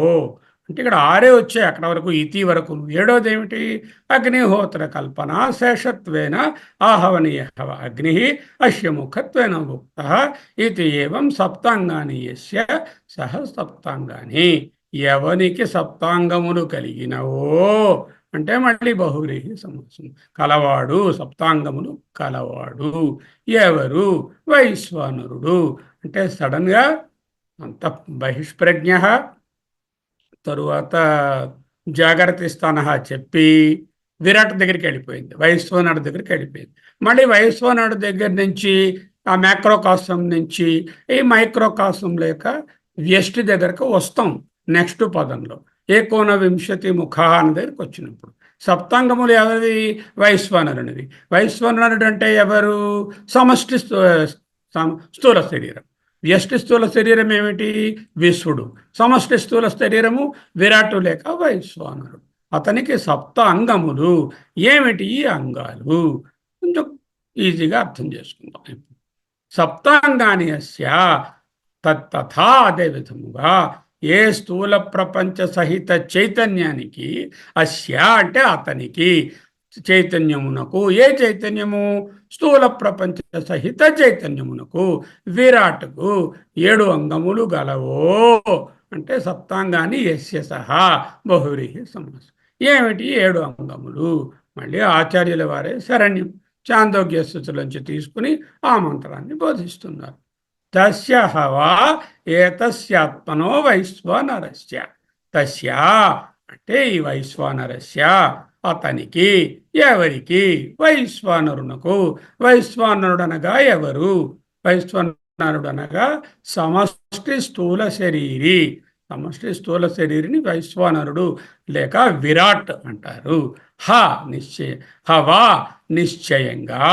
అంటే ఇక్కడ 6 వచ్చాయి అక్కడ వరకు, ఇతి వరకు. 7వది ఏమిటి? అగ్నిహోత్ర కల్పన శేషత్వేన ఆహవనీయ అగ్ని అస్య ముఖత్వేన ఉక్త ఇది ఏవం సప్తాంగాని యస్య సహ సప్తాంగాని. ఎవనికి సప్తాంగములు కలిగినవో అంటే మళ్ళీ బహువ్రీహి సమాసం. కలవాడు, సప్తాంగములు కలవాడు ఎవరు? వైశ్వానరుడు. అంటే సడన్గా అంత బహిష్ప్రజ్ఞ, తరువాత జాగ్రత్త స్థాన చెప్పి విరాట్ దగ్గరికి వెళ్ళిపోయింది, వైశ్వనాడు దగ్గరికి వెళ్ళిపోయింది. మళ్ళీ వైశ్వనాడు దగ్గర నుంచి ఆ మ్యాక్రోకాసం నుంచి ఈ మైక్రోకాసం లేక వ్యష్టి దగ్గరకు వస్తాం నెక్స్ట్ పదంలో. ఏకోన వింశతి ముఖ అన్న దగ్గరికి వచ్చినప్పుడు సప్తాంగములు ఎవరివి? వైశ్వనరునివి. వైశ్వనరుడు అంటే ఎవరు? సమష్టి స్థూల శరీరం. వ్యష్టి స్థూల శరీరం ఏమిటి? విశ్వడు. సమష్టి స్థూల శరీరము విరాటు లేక వైశ్వానరుడు. అతనికి సప్త అంగములు. ఏమిటి ఈ అంగాలు? కొంచెం ఈజీగా అర్థం చేసుకుందాం. సప్తాంగాని అస్య తథా, అదే విధముగా ఏ స్థూల ప్రపంచ సహిత చైతన్యానికి, అస్య అంటే అతనికి, చైతన్యమునకు, ఏ చైతన్యము? స్థూల ప్రపంచ సహిత చైతన్యమునకు, విరాట్కు 7 అంగములు గలవో అంటే సప్తాంగాన్ని యస్య సహా బహువ్రీహి సమాసం. ఏమిటి 7 అంగములు? మళ్ళీ ఆచార్యుల వారే శరణ్యం చాందోగ్య స్థుతులోంచి తీసుకుని ఆ మంత్రాన్ని బోధిస్తున్నారు. తస్య హవా ఏతస్యాత్మనో వైశ్వానరస్య. తస్య అంటే ఈ వైశ్వానరస్య అతనికి, ఎవరికి? వైశ్వానరునకు. వైశ్వానరుడనగా ఎవరు? వైశ్వానరుడనగా సమష్టి స్థూల శరీరి. సమష్టి స్థూల శరీరిని వైశ్వానరుడు లేక విరాట్ అంటారు. నిశ్చయ హవా నిశ్చయంగా,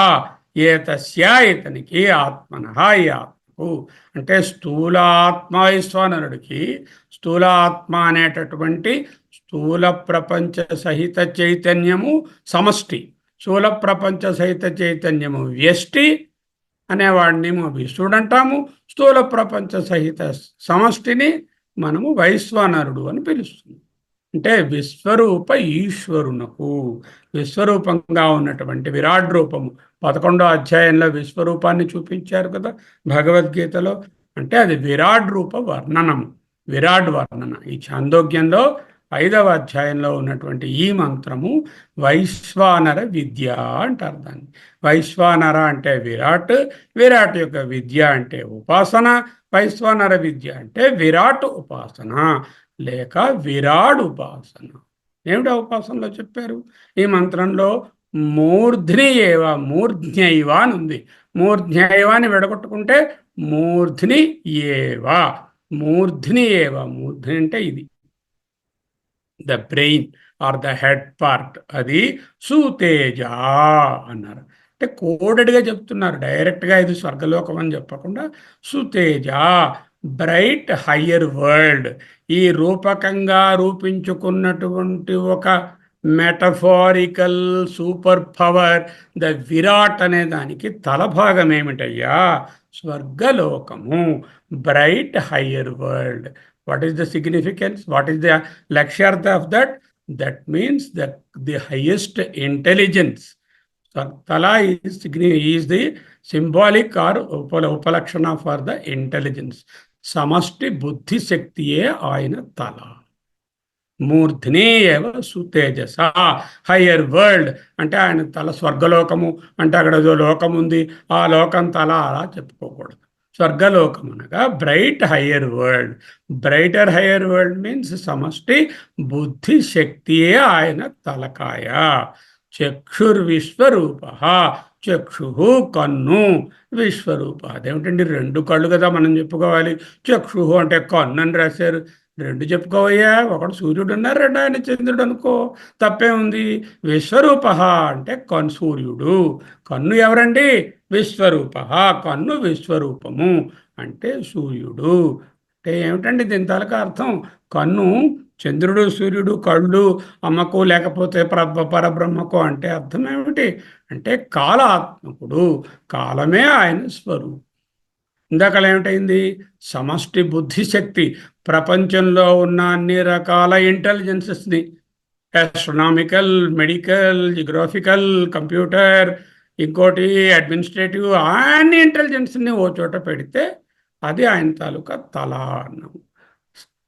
ఏతస్య ఇతనికి, ఆత్మనః ఈ ఆత్మకు. అంటే స్థూలాత్మ వైశ్వానరుడికి, స్థూలాత్మ అనేటటువంటి స్థూల ప్రపంచ సహిత చైతన్యము సమష్టి, స్థూల ప్రపంచ సహిత చైతన్యము వ్యష్టి అనేవాడినేమో విశ్వడు అంటాము. స్థూల ప్రపంచ సహిత సమష్టిని మనము వైశ్వానరుడు అని పిలుస్తున్నాం. అంటే విశ్వరూప ఈశ్వరునకు, విశ్వరూపంగా ఉన్నటువంటి విరాట్ రూపము 11వ అధ్యాయంలో విశ్వరూపాన్ని చూపించారు కదా భగవద్గీతలో. అంటే అది విరాట్ రూప వర్ణనము, విరాట్ వర్ణన. ఈ ఛాందోగ్యంలో 5వ అధ్యాయంలో ఉన్నటువంటి ఈ మంత్రము వైశ్వానర విద్య అంటారు దాన్ని. వైశ్వానర అంటే విరాట్, విరాట్ యొక్క విద్య అంటే ఉపాసన, వైశ్వానర విద్య అంటే విరాట్ ఉపాసన లేక విరాడ్ ఉపాసన. ఏమిటా ఉపాసనలో చెప్పారు ఈ మంత్రంలో? మూర్ధ్ని ఏవ, మూర్ధ్యైవ అని ఉంది. మూర్ధ్యైవ అని విడగొట్టుకుంటే మూర్ధ్ని ఏవ, మూర్ధ్ని ఏవ. మూర్ధ్ని అంటే ఇది the brain or the head part. అది సుతేజ అన్నారు. అంటే కోడెడ్గా చెప్తున్నారు డైరెక్ట్గా, ఇది స్వర్గలోకం అని చెప్పకుండా సుతేజ, బ్రైట్ హయ్యర్ వరల్డ్. ఈ రూపకంగా రూపించుకున్నటువంటి ఒక metaphorical super power the Virat అనే దానికి తలభాగం ఏమిటయ్యా? స్వర్గలోకము, bright higher world. What is the significance? What is the lakshyartha of that? That means that the highest intelligence, తల ఈజ్ ది సింబాలిక్ ఆర్ ఉపలక్షణ ఫర్ ద ఇంటెలిజెన్స్. సమష్టి బుద్ధిశక్తియే ఆయన తల. మూర్ధ్ని ఏవ సుతేజస, హయ్యర్ వరల్డ్ అంటే ఆయన తల. స్వర్గలోకము అంటే అక్కడ ఏదో లోకం ఉంది, ఆ లోకం తల అలా చెప్పుకోకూడదు. స్వర్గలోకం అనగా bright higher world. Brighter higher world means సమష్టి బుద్ధి శక్తియే ఆయన తలకాయ. చక్షుర్విశ్వరూప, చక్షు కన్ను, విశ్వరూప అదేమిటండి, రెండు కళ్ళు కదా మనం చెప్పుకోవాలి. చక్షు అంటే కన్ను అని రాశారు, రెండు చెప్పుకోవయ్యా. ఒకడు సూర్యుడు ఉన్నారు, రెండు ఆయన చంద్రుడు అనుకో, తప్పే ఉంది. విశ్వరూప అంటే సూర్యుడు. కన్ను ఎవరండి? విశ్వరూప. కన్ను విశ్వరూపము అంటే సూర్యుడు. అంటే ఏమిటండి దీని తాలూకా అర్థం? కన్ను చంద్రుడు, సూర్యుడు, కళ్ళు అమ్మకు లేకపోతే పరబ్రహ్మకు అంటే అర్థం ఏమిటి అంటే కాలాత్మకుడు. కాలమే ఆయన స్వరూపం. ఇందాక ఏమిటైంది? సమష్టి బుద్ధిశక్తి. ప్రపంచంలో ఉన్న అన్ని రకాల ఇంటెలిజెన్సెస్ని, ఆస్ట్రనామికల్, మెడికల్, జియోగ్రాఫికల్, కంప్యూటర్, ఇంకోటి అడ్మినిస్ట్రేటివ్, అన్ని ఇంటెలిజెన్స్ని ఓ చోట పెడితే అది ఆయన తాలూకా తల అన్నాం.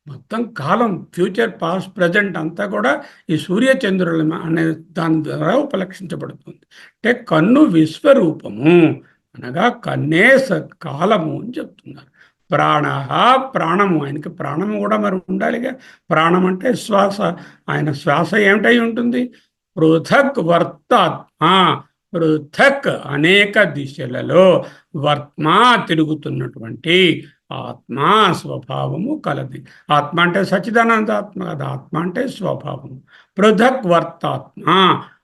మొత్తం కాలం, ఫ్యూచర్, పాస్ట్, ప్రజెంట్ అంతా కూడా ఈ సూర్యచంద్రుల అనే దాని ద్వారా ఉపలక్షించబడుతుంది. అంటే కన్ను విశ్వరూపము అనగా కన్నే కాలము అని చెప్తున్నారు. ప్రాణ, ప్రాణము, ఆయనకి ప్రాణము కూడా మరి ఉండాలిగా. ప్రాణం అంటే శ్వాస. ఆయన శ్వాస ఏమిటై ఉంటుంది? పృథక్ వర్తాత్మ. పృథక్ అనేక దిశలలో, వర్త్మా తిరుగుతున్నటువంటి ఆత్మ స్వభావము కలది. ఆత్మ అంటే సచ్చిదానందాత్మ కదా, ఆత్మ అంటే స్వభావము. పృథక్ వర్తాత్మ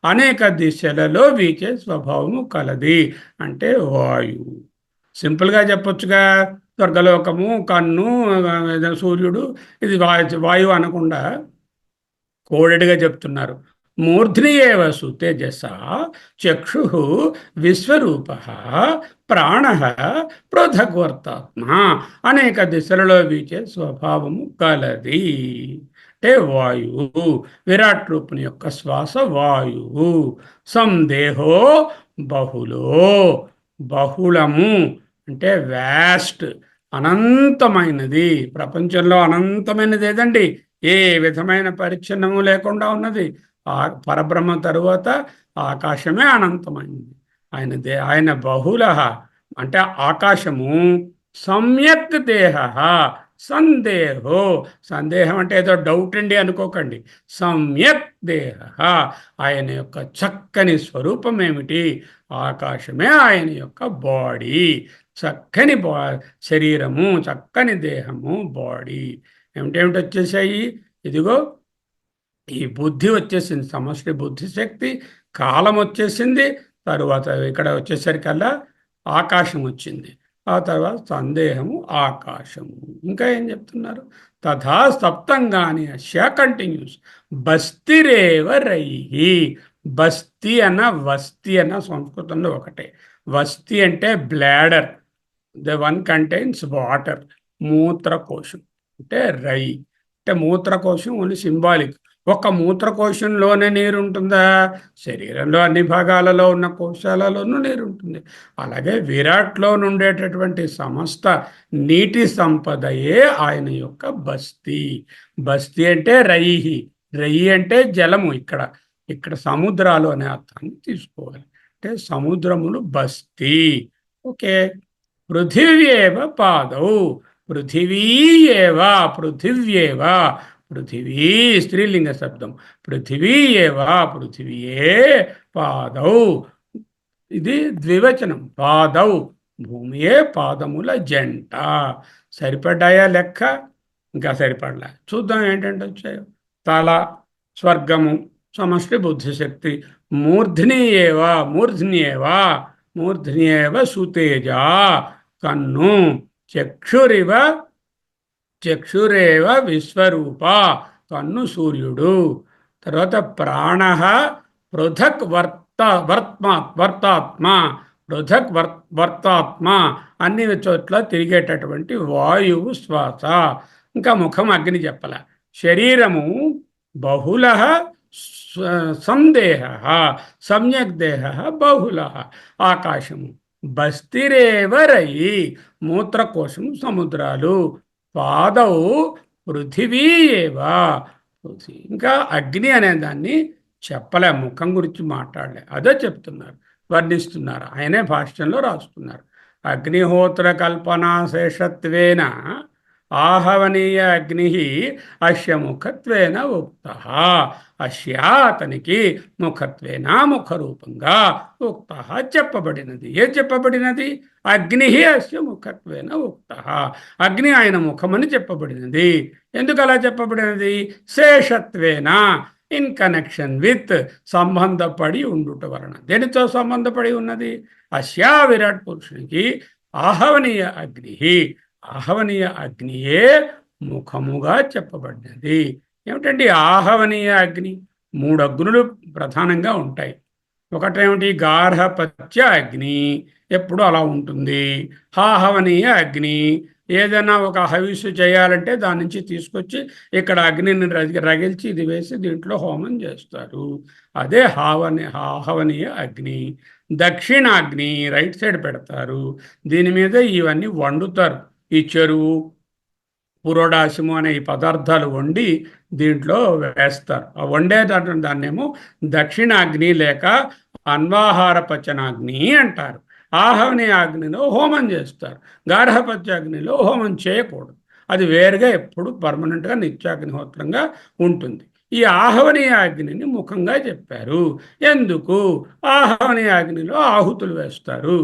అనేక దిశలలో వీచే స్వభావము కలది అంటే వాయువు. సింపుల్గా చెప్పొచ్చుగా, స్వర్గలోకము, కన్ను, సూర్యుడు, ఇది వాయువు అనకుండా కోడెడ్గా చెప్తున్నారు. మూర్ధ్ని ఏవ సుతేజస, చక్షు విశ్వరూప, ప్రాణ పృథగ్వర్తాత్మ అనేక దిశలలో వీచే స్వభావము కలది అంటే వాయువు. విరాట్ రూపుని యొక్క శ్వాస వాయువు. సందేహో బహులో, బహుళము అంటే వ్యాస్ట్, అనంతమైనది. ప్రపంచంలో అనంతమైనది ఏదండి? ఏ విధమైన పరిచ్ఛిన్నము లేకుండా ఉన్నది. ఆ పరబ్రహ్మ తరువాత ఆకాశమే అనంతమైనది. ఆయన బహుళ అంటే ఆకాశము. సమ్యక్ దేహ, సందేహో, సందేహం అంటే ఏదో డౌట్ అండి అనుకోకండి. సమ్యక్ దేహ ఆయన యొక్క చక్కని స్వరూపం ఏమిటి? ఆకాశమే ఆయన యొక్క బాడీ. చక్కని శరీరము, చక్కని దేహము, బాడీ. ఏమిటేమిటి వచ్చేసాయి? ఇదిగో ఈ బుద్ధి వచ్చేసింది, సమష్టి బుద్ధిశక్తి. కాలం వచ్చేసింది. తరువాత ఇక్కడ వచ్చేసరికల్లా ఆకాశం వచ్చింది. ఆ తర్వాత సందేహము, ఆకాశము. ఇంకా ఏం చెప్తున్నారు? తథా సప్తంగాని అస్య కంటిన్యూస్ బస్తిరేవ రైహి. బస్తి అన్న వస్తి అన్న సంస్కృతంలో ఒకటే. వస్తి అంటే bladder, the one contains water. మూత్రకోశం అంటే రై అంటే మూత్రకోశం ఓన్లీ సింబాలిక్. ఒక మూత్రకోశంలోనే నీరు ఉంటుందా? శరీరంలో అన్ని భాగాలలో ఉన్న కోశాలలోనూ నీరు ఉంటుంది. అలాగే విరాట్లో ఉండేటటువంటి సమస్త నీటి సంపదయే ఆయన యొక్క బస్తి. బస్తి అంటే రయిహి. రయి అంటే జలము. ఇక్కడ సముద్రాలు అనే అర్థాన్ని తీసుకోవాలి. అంటే సముద్రములు బస్తి. ఓకే. పృథివ్యేవ పాదౌ, పృథివీయేవ, పృథివ్యేవ, పృథివీ స్త్రీలింగ శబ్దం. పృథివీయేవ, పృథివీయే, పాదౌ ఇది ద్వివచనం. పాదౌ భూమియే, పాదముల జంట. సరిపడ్డాయా లెక్క? ఇంకా సరిపడలే. చూద్దాం ఏంటంటే వచ్చాయో. తల స్వర్గము, సమష్టి బుద్ధిశక్తి. మూర్ధ్నియేవ, మూర్ధ్నియేవ, మూర్ధ్నియేవ సుతేజ కన్ను. చక్షురేవ విశ్వరూప కన్ను సూర్యుడు. తర్వాత ప్రాణ పృథక్ వర్తాత్మ, పృథక్ వర్తాత్మ అన్ని చోట్ల తిరిగేటటువంటి వాయువు శ్వాస. ఇంకా ముఖం అగ్ని చెప్పాల. శరీరము బహుళ సందేహ సమ్యక్ దేహ బహుళ ఆకాశము బస్తిరేవరయి మూత్రకోశము సముద్రాలు పాదౌ పృథివీ ఏవా ఇంకా అగ్ని అనే దాన్ని చెప్పలే ముఖం గురించి మాట్లాడలే అదే చెప్తున్నారు వర్ణిస్తున్నారు ఆయనే భాష్యంలో రాస్తున్నారు అగ్నిహోత్ర కల్పనా శేషత్వేన ఆహవనీయ అగ్ని అస్య ముఖత్వేన ఉక్త అస్య అతనికి ముఖత్వేన ముఖరూపంగా ఉక్త చెప్పబడినది ఏ చెప్పబడినది అగ్ని అస్య ముఖత్వేన ఉక్త అగ్ని ఆయన ముఖమని చెప్పబడినది ఎందుకు అలా చెప్పబడినది శేషత్వేన ఇన్ కనెక్షన్ విత్ సంబంధపడి ఉండుట వలన దేనితో సంబంధపడి ఉన్నది అస్యా విరాట్ పురుషునికి ఆహవనీయ అగ్ని ఆహవనీయ అగ్నియే ముఖముగా చెప్పబడినది ఏమిటండి ఆహవనీయ అగ్ని మూడు అగ్నులు ప్రధానంగా ఉంటాయి ఒకటేమిటి గార్హపత్య అగ్ని ఎప్పుడు అలా ఉంటుంది ఆహవనీయ అగ్ని ఏదైనా ఒక హవిస్సు చేయాలంటే దాని నుంచి తీసుకొచ్చి ఇక్కడ అగ్నిని రగిల్చి ఇది వేసి దీంట్లో హోమం చేస్తారు అదే ఆహవనీయ అగ్ని దక్షిణాగ్ని రైట్ సైడ్ పెడతారు దీని మీద ఇవన్నీ వండుతారు ఈ చెరువు పురోడాశము అనే ఈ పదార్థాలు వండి దీంట్లో వేస్తారు ఆ దాన్నేమో దక్షిణాగ్ని లేక అన్వాహార పచనాగ్ని అంటారు ఆహవని అగ్నిలో హోమం చేస్తారు గార్హపత్యాగ్నిలో హోమం చేయకూడదు అది వేరుగా ఎప్పుడు పర్మనెంట్గా నిత్యాగ్నిహోత్రంగా ఉంటుంది ఈ ఆహవనీయ అగ్నిని ముఖంగా చెప్పారు ఎందుకు ఆహవనీయ అగ్నిలో ఆహుతులు వేస్తారు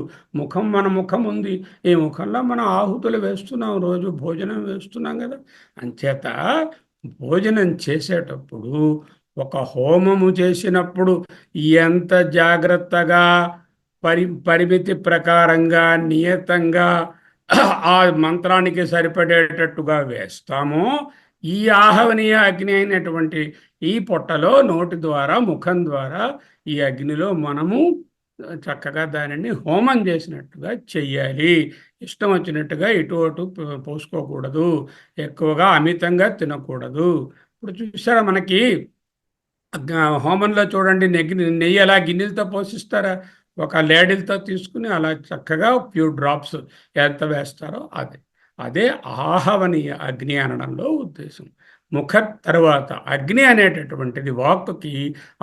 మన ముఖం ఉంది ఈ ముఖంలో మనం ఆహుతులు వేస్తున్నాం రోజు భోజనం వేస్తున్నాం కదా అంచేత భోజనం చేసేటప్పుడు ఒక హోమము చేసినప్పుడు ఎంత జాగ్రత్తగా పరిమితి ప్రకారంగా నియతంగా ఆ మంత్రానికి సరిపడేటట్టుగా వేస్తామో ఈ ఆహవనీయ అగ్ని అయినటువంటి ఈ పొట్టలో నోటి ద్వారా ముఖం ద్వారా ఈ అగ్నిలో మనము చక్కగా దానిని హోమం చేసినట్టుగా చెయ్యాలి ఇష్టం వచ్చినట్టుగా ఇటు అటు పోసుకోకూడదు ఎక్కువగా అమితంగా తినకూడదు ఇప్పుడు చూసారా మనకి హోమంలో చూడండి నెయ్యి అలా గిన్నెలతో పోషిస్తారా ఒక లేడీలతో తీసుకుని అలా చక్కగా ఫ్యూ డ్రాప్స్ ఎంత వేస్తారో అదే ఆహవనీయ అగ్ని అనడంలో ఉద్దేశం ముఖ తర్వాత అగ్ని అనేటటువంటిది వాక్కుకి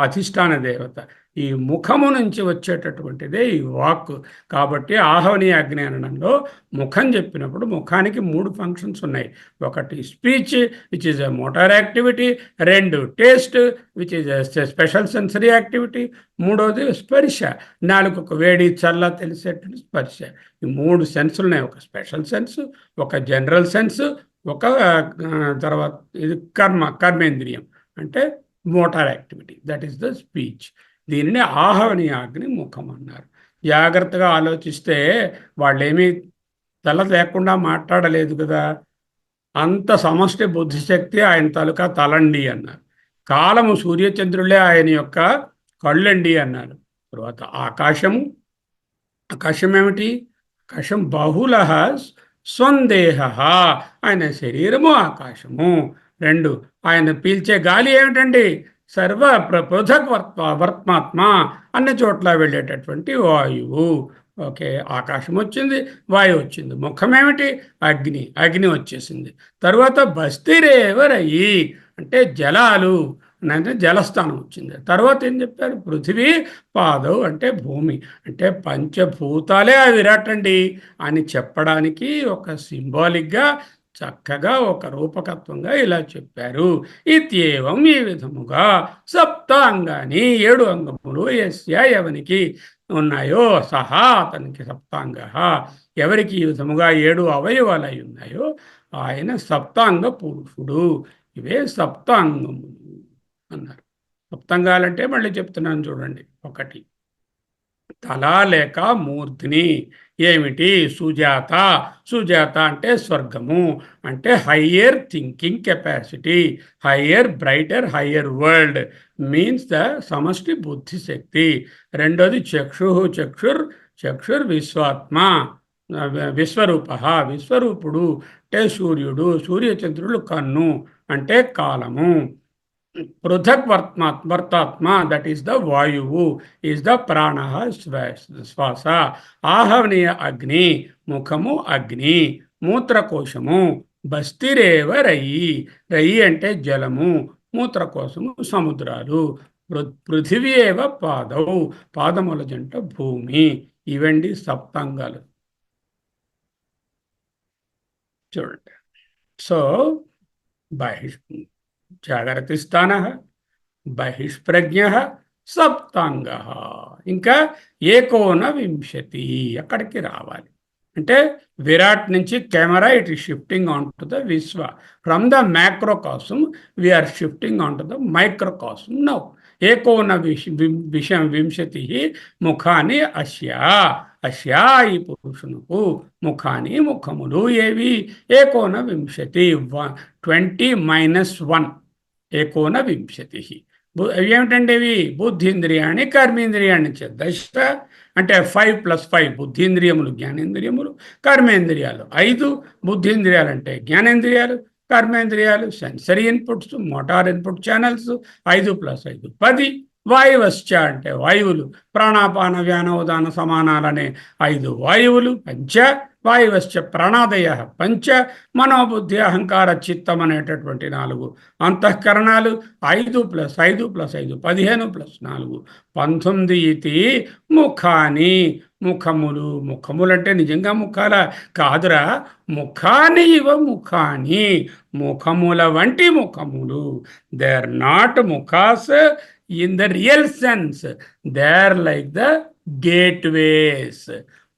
అధిష్టాన దేవత ఈ ముఖము నుంచి వచ్చేటటువంటిదే ఈ వాక్ కాబట్టి ఆహవనీయ అగ్ని అనడంలో ముఖం చెప్పినప్పుడు ముఖానికి 3 ఫంక్షన్స్ ఉన్నాయి ఒకటి speech which is a motor activity 2 taste which is a special sensory activity 3వది స్పర్శ నాలుగు వేడి చల్ల తెలిసేటువంటి స్పర్శ ఈ 3 సెన్సులు ఉన్నాయి ఒక స్పెషల్ సెన్స్ ఒక జనరల్ సెన్స్ ఒక తర్వాత ఇది కర్మేంద్రియం అంటే motor activity that is the speech దీనిని ఆహవనీయ అగ్ని ముఖం అన్నారు జాగ్రత్తగా ఆలోచిస్తే వాళ్ళేమీ తల లేకుండా మాట్లాడలేదు కదా అంత సమష్టి బుద్ధిశక్తి ఆయన తాలూకా తలండి అన్నారు కాలము సూర్యచంద్రులే ఆయన యొక్క కళ్ళండి అన్నారు తర్వాత ఆకాశం ఏమిటి ఆకాశం బహుళ స్వందేహ ఆయన శరీరము ఆకాశము 2 ఆయన పీల్చే గాలి ఏమిటండి సర్వ పృథక్ వర్త్మాత్మ అన్ని చోట్ల వెళ్ళేటటువంటి వాయువు ఓకే ఆకాశం వచ్చింది వాయువు వచ్చింది ముఖమేమిటి అగ్ని వచ్చేసింది తర్వాత బస్తిరేవరయి అంటే జలాలు అంటే జలస్థానం వచ్చింది తర్వాత ఏం చెప్పారు పృథివీ పాదవు అంటే భూమి అంటే పంచభూతాలే ఆ విరాట్ అండి అని చెప్పడానికి ఒక సింబాలిక్గా చక్కగా ఒక రూపకత్వంగా ఇలా చెప్పారు ఇత్యేవం ఈ విధముగా సప్త అంగాని 7 అంగములు యస్య ఎవనికి ఉన్నాయో సహా అతనికి సప్తాంగ ఎవరికి ఈ విధముగా 7 అవయవాలు అయి ఉన్నాయో ఆయన సప్తాంగ పురుషుడు ఇవే సప్తాంగములు అన్నారు సప్తంగాలంటే మళ్ళీ చెప్తున్నాను చూడండి 1 తల లేక మూర్తిని ఏమిటి సుజాత అంటే స్వర్గము అంటే higher thinking capacity higher brighter higher world means the సమష్టి బుద్ధిశక్తి 2వది చక్షుర్ విశ్వాత్మ విశ్వరూపుడు అంటే సూర్యుడు సూర్యచంద్రులు కన్ను అంటే కాలము పృథక్ వర్తాత్మ, దట్ ఈస్ ద వాయువు, ఈస్ ద ప్రాణ, శ్వాస. ఆహవనీయ అగ్ని, ముఖము అగ్ని, మూత్రకోశము, బస్తిరేవ రయి, రయి అంటే జలము, మూత్రకోశము సముద్రాలు, పృథివీ ఏవ పాదౌ, పాదముల జంట భూమి. ఇవండి సప్తాంగాలు. చూడండి. సో జాగ్రత్త స్థాన, బహిష్ప్రజ్ఞ, సప్తాంగ, ఇంకా ఏకోన వింశతి. అక్కడికి రావాలి అంటే విరాట్ నుంచి camera it is shifting on to the విశ్వ. From the macrocosm we're shifting on to the microcosm now. ఏకోన వింశతి ముఖాని అస్యా, అస్యా ఈ పురుషునకు ముఖాని ముఖములు ఏవి? ఏకోన వింశతి, 20-1, ఏకోన వింశతి. ఏమిటండి ఇవి? బుద్ధింద్రియాన్ని కర్మేంద్రియాన్ని దశ అంటే 5+5 బుద్ధింద్రియములు జ్ఞానేంద్రియములు కర్మేంద్రియాలు 5. బుద్ధింద్రియాలు అంటే జ్ఞానేంద్రియాలు, కర్మేంద్రియాలు sensory inputs, motor input channels 5+5 10. వాయువశ్చ అంటే వాయువులు, ప్రాణాపాన వ్యాన ఉదాన సమానాలనే 5 వాయువులు. పంచ వాయువశ్చ ప్రాణాదయ పంచ. మనోబుద్ధి అహంకార చిత్తం అనేటటువంటి 4 అంతఃకరణాలు. 5+5+5 15+4 19. ఇది ముఖాని, ముఖములు. ముఖములు అంటే నిజంగా ముఖాల కాదురా, ముఖాని ఇవ ముఖాని, ముఖముల వంటి ముఖములు. దే ఆర్ నాట్ ముఖాస్ in the real sense, they are like the gateways.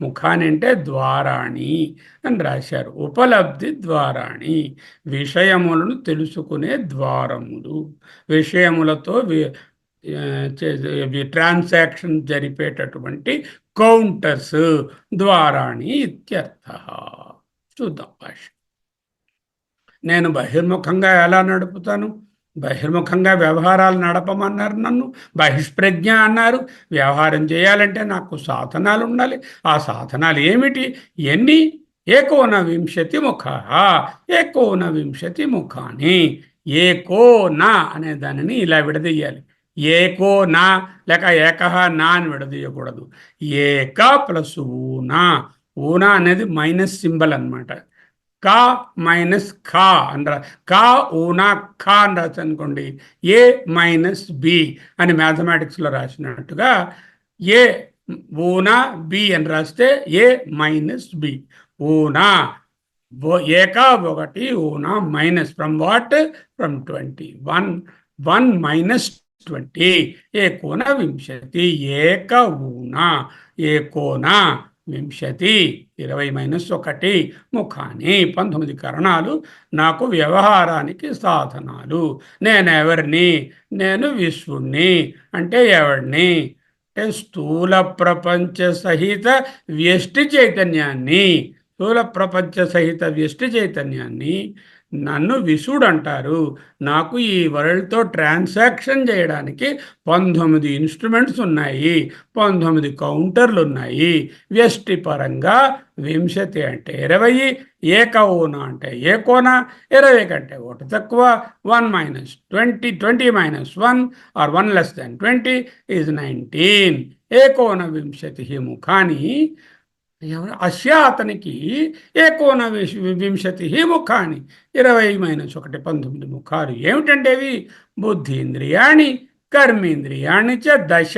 ముఖాని అంటే ద్వారాణి అని రాశారు. ఉపలబ్ధి ద్వారాణి, విషయములను తెలుసుకునే ద్వారములు, విషయములతో ట్రాన్సాక్షన్ జరిపేటటువంటి కౌంటర్స్, ద్వారాణి ఇత్యర్థ. చూద్దాం భాష. నేను బహిర్ముఖంగా ఎలా నడుపుతాను? బహిర్ముఖంగా వ్యవహారాలు నడపమన్నారు నన్ను. బహిష్ప్రజ్ఞ అన్నారు. వ్యవహారం చేయాలంటే నాకు సాధనాలు ఉండాలి. ఆ సాధనాలు ఏమిటి? ఎన్ని? ఏకోన వింశతి ముఖ, ఏకోన వింశతి ముఖాని. ఏకోన అనే దానిని ఇలా విడదీయాలి. ఏకో నా లేక ఏకహ నా అని విడదీయకూడదు. ఏక ప్లస్ ఊనా. ఊనా అనేది మైనస్ సింబల్ అనమాట. కా మైనస్ ఖా అని కా ఊనా ఖా అని రాసి అనుకోండి. ఏ మైనస్ బి అని మ్యాథమెటిక్స్లో రాసినట్టుగా ఏ ఊనా బి అని రాస్తే ఏ మైనస్ బి. ఊనా ఏకా 1 ఊనా minus from what? From 20. 1 minus 20 ఏకోన వింశతి. ఏక ఊనా ఏకోన వింశతి 20-1 ముఖాని. 19 కరణాలు నాకు వ్యవహారానికి సాధనాలు. నేను ఎవరిని? నేను విశ్వుణ్ణి. అంటే ఎవరిని? అంటే స్థూల ప్రపంచ సహిత వ్యష్టి చైతన్యాన్ని, స్థూల ప్రపంచ సహిత వ్యష్టి చైతన్యాన్ని నన్ను విశుడు అంటారు. నాకు ఈ వరల్డ్తో ట్రాన్సాక్షన్ చేయడానికి 19 ఇన్స్ట్రుమెంట్స్ ఉన్నాయి, 19 కౌంటర్లు ఉన్నాయి. వ్యష్టి పరంగా వింశతి అంటే 20, ఏకౌన అంటే ఏకోన 20 కంటే 1 తక్కువ. 1 - 20, 20 - 1 ఆర్ 1 less than 20 ఈజ్ 19. ఏకోన వింశతి ముఖాని. అస్య అతనికి ఏకోన వింశతి ముఖాని 20 - 1 19 ముఖాలు. ఏమిటంటే ఇవి? బుద్ధీంద్రియాణి కర్మేంద్రియాణి చ దశ.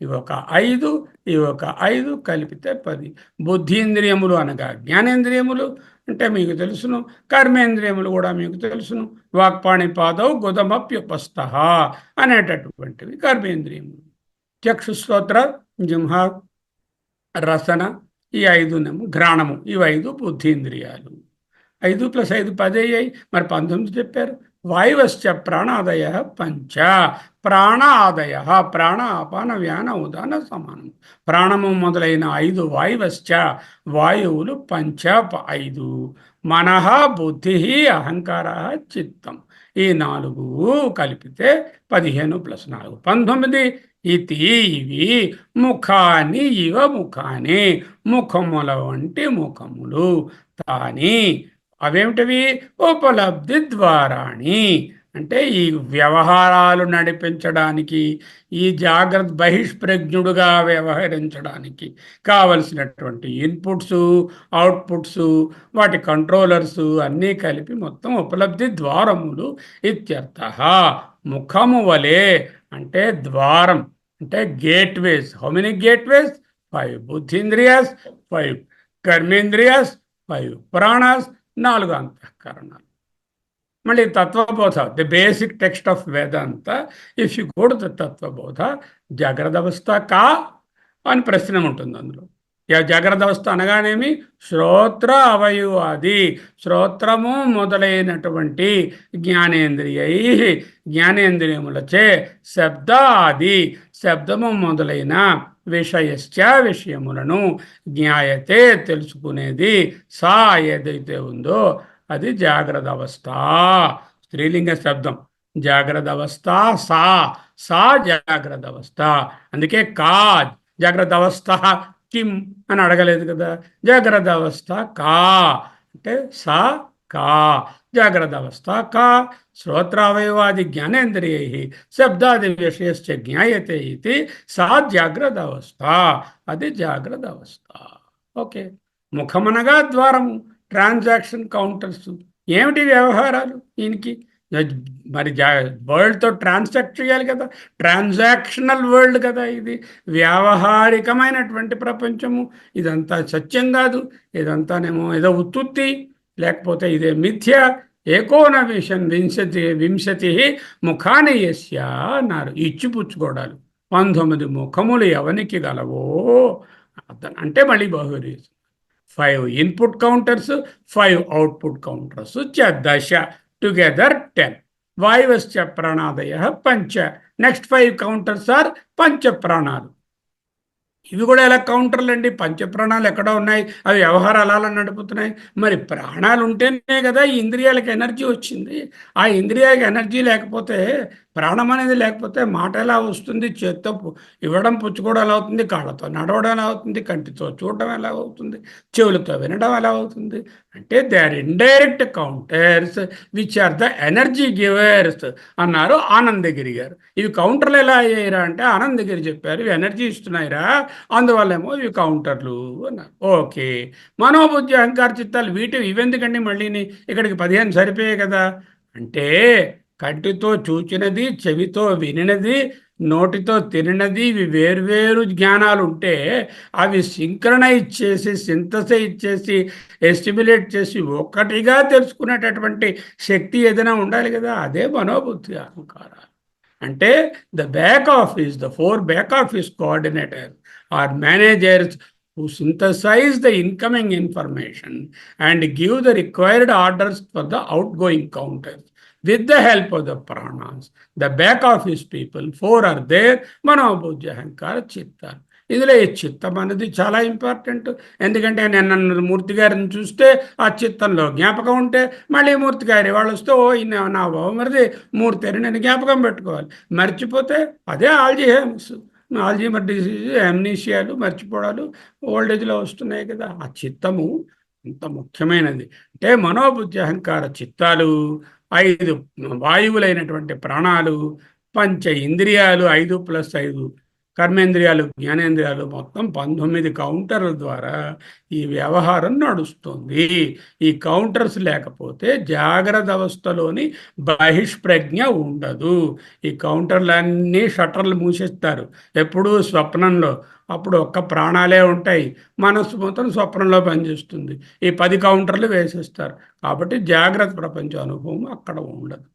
ఇవి ఒక 5, ఇవి ఒక 5 కలిపితే 10. బుద్ధీంద్రియములు అనగా జ్ఞానేంద్రియములు అంటే మీకు తెలుసును. కర్మేంద్రియములు కూడా మీకు తెలుసును. వాక్పాణిపాదౌ గుదమప్యుపస్థ అనేటటువంటివి కర్మేంద్రియములు. చక్షుశ్రోత్ర జిహ్వ రసన ఈ 5 ఘ్రాణము, ఇవి 5 బుద్ధీంద్రియాలు. 5+5 10 అయ్యాయి. మరి 19 చెప్పారు. వాయువశ్చ ప్రాణాదయ పంచ. ప్రాణాదయ ప్రాణ అపాన వ్యాన ఉదాన సమానం. ప్రాణము మొదలైన 5 వాయువశ్చ వాయువులు. పంచ 5. మనః బుద్ధి అహంకార చిత్తం. ఈ 4 కలిపితే 15+4 19. ఇది ఇవి ముఖాని ఇవ ముఖాని, ముఖముల వంటి ముఖములు. తాని అవేమిటవి? ఉపలబ్ధి ద్వారాణి అంటే ఈ వ్యవహారాలు నడిపించడానికి, ఈ జాగ్రత్త బహిష్ప్రజ్ఞుడుగా వ్యవహరించడానికి కావలసినటువంటి ఇన్పుట్స్, అవుట్పుట్స్, వాటి కంట్రోలర్స్ అన్నీ కలిపి మొత్తం ఉపలబ్ధి ద్వారములు ఇత్యర్థ. ముఖము వలె అంటే ద్వారం అంటే గేట్వేస్. How many gateways? 5 బుద్ధీంద్రియాస్, 5 కర్మేంద్రియాస్, 5 ప్రాణాస్, 4 అంతఃకరణాలు. మళ్ళీ Tattvabodha, the basic text of Vedanta. If you go to the Tattvabodha, జాగ్రత్త అవస్థ కా అని ప్రశ్న ఉంటుంది అందులో. జాగ్రత్త అవస్థ అనగానేమి? శ్రోత్ర అవయవాది, శ్రోత్రము మొదలైనటువంటి జ్ఞానేంద్రియై, జ్ఞానేంద్రియములచే శబ్దాది, శబ్దము మొదలైన విషయశ్చ, విషయములను జ్ఞాయతే తెలుసుకునేది, సా ఏదైతే ఉందో అది జాగ్రత్త అవస్థ. స్త్రీలింగ శబ్దం. జాగ్రత్త అవస్థ సా, సా జాగ్రత్త అవస్థ. అందుకే కా జాగ్రత్త అవస్థ కిం అని అడగలేదు కదా. జాగ్రత్త అవస్థ కా అంటే సా కా. జాగ్రత్త అవస్థ కా శ్రోత్రావయవాది జ్ఞానేంద్రియై శబ్దాది విషయశ్చ జ్ఞాయతే ఇది సా జాగ్రత్త అవస్థ. అది జాగ్రత్త అవస్థ. ఓకే. ముఖమనగా ద్వారము, ట్రాన్సాక్షన్ కౌంటర్స్. ఏమిటి వ్యవహారాలు ఈయనకి? మరి వరల్డ్తో ట్రాన్సాక్ట్ చేయాలి కదా. ట్రాన్సాక్షనల్ వరల్డ్ కదా ఇది. వ్యావహారికమైనటువంటి ప్రపంచము. ఇదంతా సత్యం కాదు, ఇదంతానేమో ఏదో ఉత్తుత్తి, లేకపోతే ఇదే మిథ్య. వింశతి ముఖాని యస్య అన్నారు. ఇచ్చిపుచ్చుకోవడాలు. 19 ముఖములు ఎవనికి గలవో అంటే మళ్ళీ బహురీస్. 5 ఇన్పుట్ కౌంటర్స్, 5 అవుట్పుట్ కౌంటర్స్, దశ టుగెదర్ 10. వాయువశ్చ ప్రాణాదయ పంచ. నెక్స్ట్ 5 కౌంటర్స్ ఆర్ పంచ ప్రాణాలు. ఇవి కూడా ఎలా కౌంటర్లు అండి? పంచప్రాణాలు ఎక్కడ ఉన్నాయి? అవి వ్యవహారాలు అలా నడుపుతున్నాయి. మరి ప్రాణాలు ఉంటేనే కదా ఈ ఇంద్రియాలకు ఎనర్జీ వచ్చింది. ఆ ఇంద్రియాలకు ఎనర్జీ లేకపోతే, ప్రాణం అనేది లేకపోతే మాట ఎలా వస్తుంది? చేత్తో ఇవ్వడం పుచ్చుకోవడం ఎలా అవుతుంది? కాళ్ళతో నడవడం ఎలా అవుతుంది? కంటితో చూడడం ఎలా అవుతుంది? చెవులతో వినడం ఎలా అవుతుంది? అంటే they are indirect counters which are the energy givers అన్నారు ఆనందగిరి గారు. ఇవి కౌంటర్లు ఎలా అయ్యాయిరా అంటే ఆనందగిరి చెప్పారు, ఇవి ఎనర్జీ ఇస్తున్నాయిరా, అందువల్లేమో ఇవి కౌంటర్లు అన్నారు. ఓకే. మనోబుద్ధి అహంకార చిత్తాలు ఇవెందుకండి మళ్ళీని? ఇక్కడికి 15 సరిపోయాయి కదా. అంటే కంటితో చూచినది, చెవితో వినినది, నోటితో తినినది, ఇవి వేర్వేరు జ్ఞానాలు ఉంటే అవి సింక్రనైజ్ చేసి, సింథసైజ్ చేసి, ఎస్టిమ్యులేట్ చేసి ఒక్కటిగా తెలుసుకునేటటువంటి శక్తి ఏదైనా ఉండాలి కదా. అదే మనోబుద్ధి అహంకారాలు. అంటే the back office, the 4 back office coordinator or managers who synthesize the incoming information and give the required orders for the outgoing counters with the help of the pranas. The back office people 4 are there. మనోబుద్ధి అహంకార చిత్తాలు. ఇందులో ఈ చిత్తం అనేది చాలా important. ఎందుకంటే నేను మూర్తి గారిని చూస్తే ఆ చిత్తంలో జ్ఞాపకం ఉంటే మళ్ళీ మూర్తి గారి వాళ్ళు వస్తే నా బావమరిది మూర్తి అని నేను జ్ఞాపకం పెట్టుకోవాలి. మర్చిపోతే అదే ఆల్జీమర్ డిసీజ్, అమ్నీషియాలు, మర్చిపోవడాలు ఓల్డేజ్లో వస్తున్నాయి కదా. ఆ చిత్తము అంత ముఖ్యమైనది. అంటే మనోబుద్ధి అహంకార చిత్తాలు, 5 వాయువులైనటువంటి ప్రాణాలు, పంచ ఇంద్రియాలు 5+5 కర్మేంద్రియాలు, జ్ఞానేంద్రియాలు, మొత్తం 19 కౌంటర్ల ద్వారా ఈ వ్యవహారం నడుస్తుంది. ఈ కౌంటర్స్ లేకపోతే జాగ్రత్త అవస్థలోని బహిష్ప్రజ్ఞ ఉండదు. ఈ కౌంటర్లన్నీ షట్టర్లు మూసేస్తారు ఎప్పుడు? స్వప్నంలో. అప్పుడు ఒక్క ప్రాణాలే ఉంటాయి. మనస్సు మొత్తం స్వప్నంలో పనిచేస్తుంది. ఈ 10 కౌంటర్లు వేసేస్తారు. కాబట్టి జాగ్రత్త ప్రపంచ అనుభవం అక్కడ ఉండదు.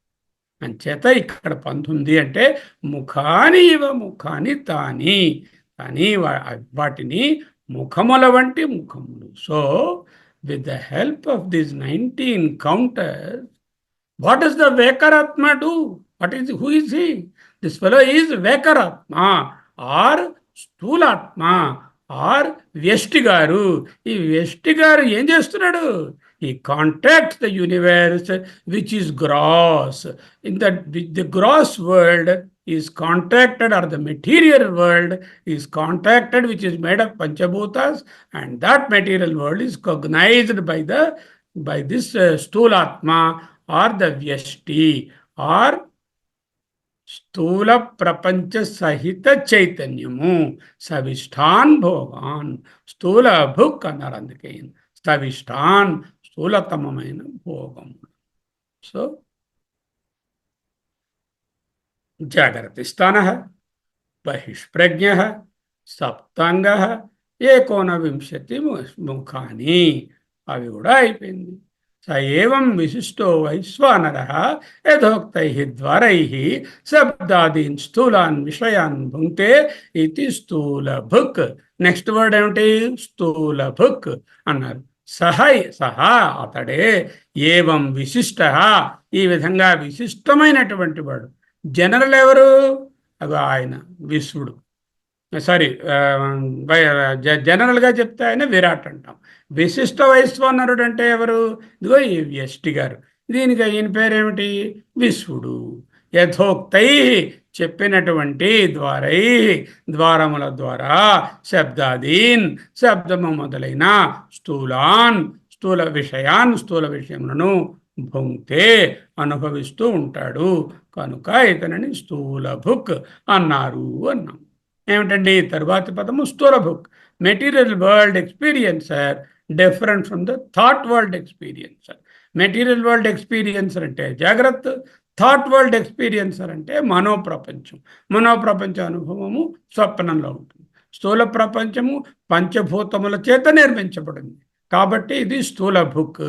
అంచేత ఇక్కడ 19 అంటే ముఖాని ఇవ ముఖాని తాని, కానీ వాటిని ముఖముల వంటి ముఖములు. So with the help of this 19 counters, what is the వేకరాత్మ do? Who is he? This fellow is వేకరాత్మ ఆర్ స్థూలాత్మ ఆర్ వ్యష్టి గారు. ఈ వ్యష్టి గారు ఏం చేస్తున్నాడు? He contacts the universe which is gross. The gross world is contacted, or the material world is contacted, which is made of Panchabhutas, and that material world is cognized by this Sthulatma or the Vyashti or స్థూల ప్రపంచ సహిత చైతన్యము. సవిష్టాన్ భోగాన్, స్థూల భుక్ అన్నారు. అందుకే సవిష్టాన్, స్థూలతమమైన భోగం. So జాగ్రత్త స్థాన, బహిష్ప్రజ్ఞ, సప్తాంగ, 19 ముఖాని, అవి కూడా అయిపోయింది. స ఏవం విశిష్టో వైశ్వానర యథోక్తై ద్వారై శబ్దాదీన్ స్థూలాన్ విషయాన్ భుంక్తే ఇది స్థూల భుక్. నెక్స్ట్ వర్డ్ ఏమిటి? స్థూల భుక్ అన్నారు. సహా అతడే, ఏవం విశిష్ట, ఈ విధంగా విశిష్టమైనటువంటి వాడు. జనరల్ ఎవరు? అది ఆయన విశ్వడు. సారీ, జనరల్గా చెప్తే ఆయన విరాట్ అంటాం. విశిష్ట వైశ్వానరుడు అంటే ఎవరు? ఇదిగో ఈ వ్యష్టి గారు. దీనికి ఈయన పేరేమిటి? విశ్వడు. యథోక్తై, చెప్పినటువంటి, ద్వారై, ద్వారముల ద్వారా, శబ్దాదీన్, శబ్దము మొదలైన, స్థూలాన్, స్థూల విషయాన్, స్థూల విషయములను, భుంక్తే, అనుభవిస్తూ ఉంటాడు కనుక ఇతనిని స్థూల భుక్ అన్నారు అన్నాం. ఏమిటండి తరువాతి పదము? స్థూల భుక్. Material world experiencer different from the thought world experiencer. Material world experiencer అంటే జాగ్రత్త, థాట్ వరల్డ్ ఎక్స్పీరియన్సర్ అంటే మనోప్రపంచం. మనోప్రపంచ అనుభవము స్వప్నంలో ఉంటుంది. స్థూల ప్రపంచము పంచభూతముల చేత నిర్మించబడింది కాబట్టి ఇది స్థూల భుక్.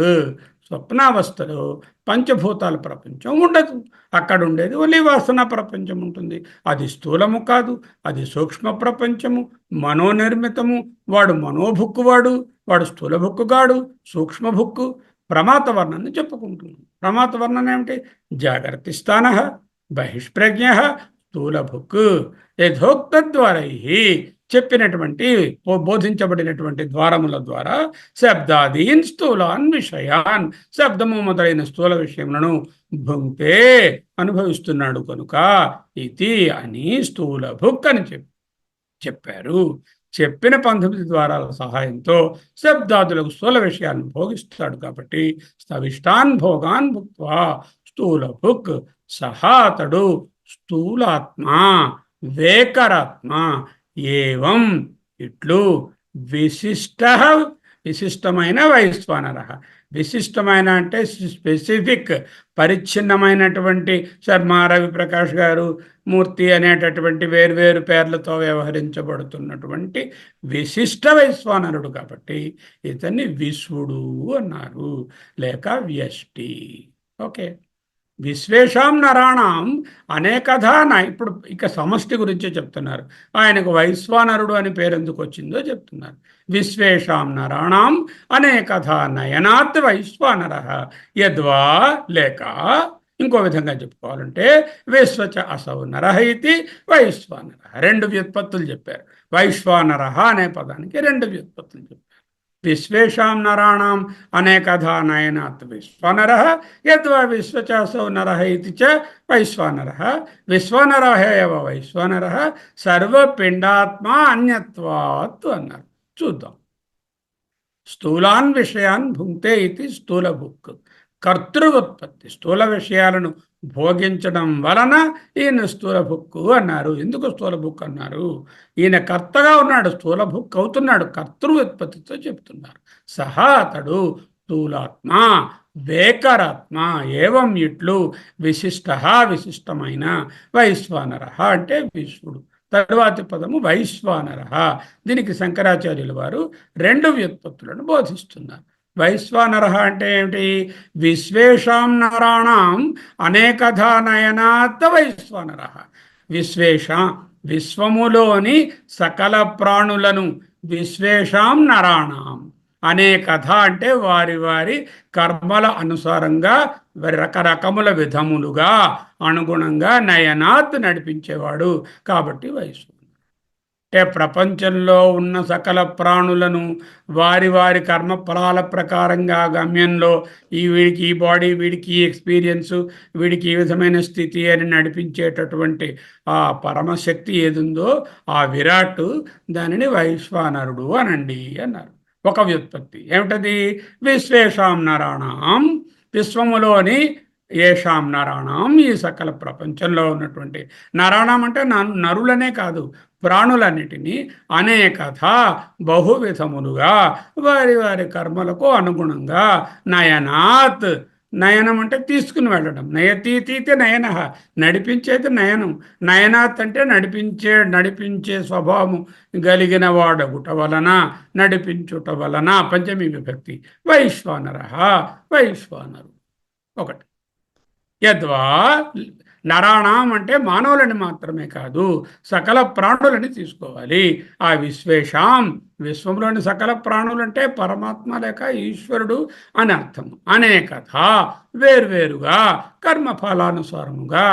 స్వప్నావస్థలో పంచభూతాల ప్రపంచం ఉండదు. అక్కడ ఉండేది ఓన్లీ వాసన ప్రపంచం ఉంటుంది. అది స్థూలము కాదు, అది సూక్ష్మ ప్రపంచము, మనోనిర్మితము. వాడు మనోభుక్కువాడు, వాడు స్థూల భుక్కుగాడు, సూక్ష్మ భుక్కు. ప్రమాత వర్ణాన్ని చెప్పుకుంటున్నాం. ప్రమాత వర్ణన ఏమిటి? జాగ్రత్త స్థాన, బహిష్ప్రజ్ఞ, స్థూల భుక్. యథోక్త ద్వారై, చెప్పినటువంటి బోధించబడినటువంటి ద్వారముల ద్వారా, శబ్దాదీన్ స్థూలాన్ విషయాన్, శబ్దము మొదలైన స్థూల విషయములను భుంక్తే, అనుభవిస్తున్నాడు కనుక ఇది అని స్థూల భుక్ అని చెప్పారు. చెప్పిన 19 ద్వారాల సహాయంతో శబ్దాదులకు స్థూల విషయాన్ని భోగిస్తాడు కాబట్టి స్థవిష్టాన్ భోగాన్ భుక్త్వా స్థూల భుక్. సహా అతడు స్థూలాత్మ, వేకరాత్మ. ఏవం ఇట్లు విశిష్ట, విశిష్టమైన వైశ్వానర. విశిష్టమైన అంటే స్పెసిఫిక్, పరిచ్ఛిన్నమైనటువంటి శర్మ, రవిప్రకాష్ గారు, మూర్తి అనేటటువంటి వేర్వేరు పేర్లతో వ్యవహరించబడుతున్నటువంటి విశిష్ట వైశ్వానరుడు కాబట్టి ఇతన్ని విశ్వడు అన్నారు, లేక వ్యష్టి. ఓకే. విశ్వేషాం నరాణం అనేకధా. ఇప్పుడు ఇక సమష్టి గురించే చెప్తున్నారు. ఆయనకు వైశ్వానరుడు అని పేరు ఎందుకు వచ్చిందో చెప్తున్నారు. విశ్వేషాం నరాణం అనేకధా నయనాత్ వైశ్వానర యద్వా, లేక ఇంకో విధంగా చెప్పుకోవాలంటే విశ్వచ అసౌ నరః ఇతి వైశ్వానర. 2 వ్యుత్పత్తులు చెప్పారు. వైశ్వానర అనే పదానికి 2 వ్యుత్పత్తులు చెప్పారు. విశ్వేషాం నరాణం అనేకధా నయనాత్ వైశ్వానర యద్వా విశ్వచాసౌ నరః ఇతి చ వైశ్వానర. విశ్వానర ఏవ వైశ్వానర సర్వపిండాత్మా అన్యత్వాత్ అన్నారు. చూద్దాం. స్థూలాన్ విషయాన్ భుంక్తే ఇది స్థూల భుక్. కర్తృవుత్పత్తి, స్థూల విషయాలను భోగించడం వలన ఈయన స్థూల భుక్కు అన్నారు. ఎందుకు స్థూల భుక్ అన్నారు? ఈయన కర్తగా ఉన్నాడు, స్థూల భుక్ అవుతున్నాడు. కర్తృవుత్పత్తితో చెప్తున్నారు. సహా అతడు స్థూలాత్మ, వేకరాత్మ. ఏవం ఇట్లు విశిష్ట, విశిష్టమైన, వైశ్వానర అంటే విశ్వడు. తరువాతి పదము వైశ్వానర. దీనికి శంకరాచార్యుల వారు 2 వ్యుత్పత్తులను బోధిస్తున్నారు. వైశ్వానర అంటే ఏమిటి? విశ్వేషాం నరాణం అనేకధా నయనాత్ వైశ్వానర. విశ్వములోని సకల ప్రాణులను, విశ్వేషాం నరాణం, అనేకధ అంటే వారి వారి కర్మల అనుసారంగా, రకరకముల విధములుగా, అనుగుణంగా నయనాత్ నడిపించేవాడు కాబట్టి వైశ్వానరుడు. అంటే ప్రపంచంలో ఉన్న సకల ప్రాణులను వారి వారి కర్మ ఫలాల ప్రకారంగా గమ్యంలో, వీడికి ఈ బాడీ, వీడికి ఈ ఎక్స్పీరియన్సు, వీడికి ఈ విధమైన స్థితి అని నడిపించేటటువంటి ఆ పరమశక్తి ఏదుందో ఆ విరాట్, దానిని వైశ్వానరుడు అనండి అన్నారు. ఒక వ్యుత్పత్తి ఏమిటది? విశ్వేషాం నరాణం, విశ్వములోని ఏషాం నరాణం, ఈ సకల ప్రపంచంలో ఉన్నటువంటి నరాణం అంటే నరులనే కాదు, ప్రాణులన్నిటినీ అనేకథ బహువిధములుగా వారి వారి కర్మలకు అనుగుణంగా నయనాత్, నయనం అంటే తీసుకుని వెళ్ళడం, నయతీతీతి నయన, నడిపించేది నయనం, నయనాత్ అంటే నడిపించే స్వభావము కలిగిన వాడగుట వలన, నడిపించుట వలన, పంచమీ విభక్తి, వైశ్వానర, వైశ్వానరు ఒకటి. యద్వా, నరాణం అంటే మానవులని మాత్రమే కాదు, సకల ప్రాణులని తీసుకోవాలి. ఆ విశ్వేషాం, విశ్వంలోని సకల ప్రాణులు అంటే పరమాత్మ లేక ఈశ్వరుడు అని అర్థం. అనేకథ, వేర్వేరుగా, కర్మఫలానుసారముగా,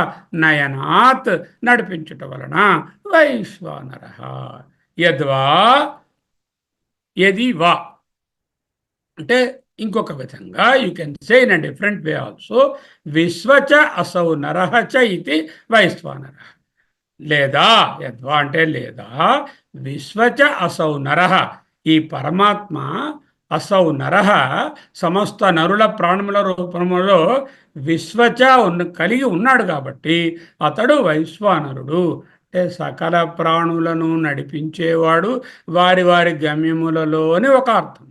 నయనాత్ నడిపించుట వలన, వైశ్వానర. యద్వా, యది వా అంటే ఇంకొక విధంగా you can say in a different way also, విశ్వచ అసౌ నరహ చ ఇది వైశ్వానర. లేదా యద్వా అంటే లేదా, విశ్వచ అసౌ నరహ, ఈ పరమాత్మ అసౌ నరహ సమస్త నరుల ప్రాణముల రూపములో విశ్వచ కలిగి ఉన్నాడు కాబట్టి అతడు వైశ్వానరుడు. అంటే సకల ప్రాణులను నడిపించేవాడు, వారి వారి గమ్యములలో అని ఒక అర్థం.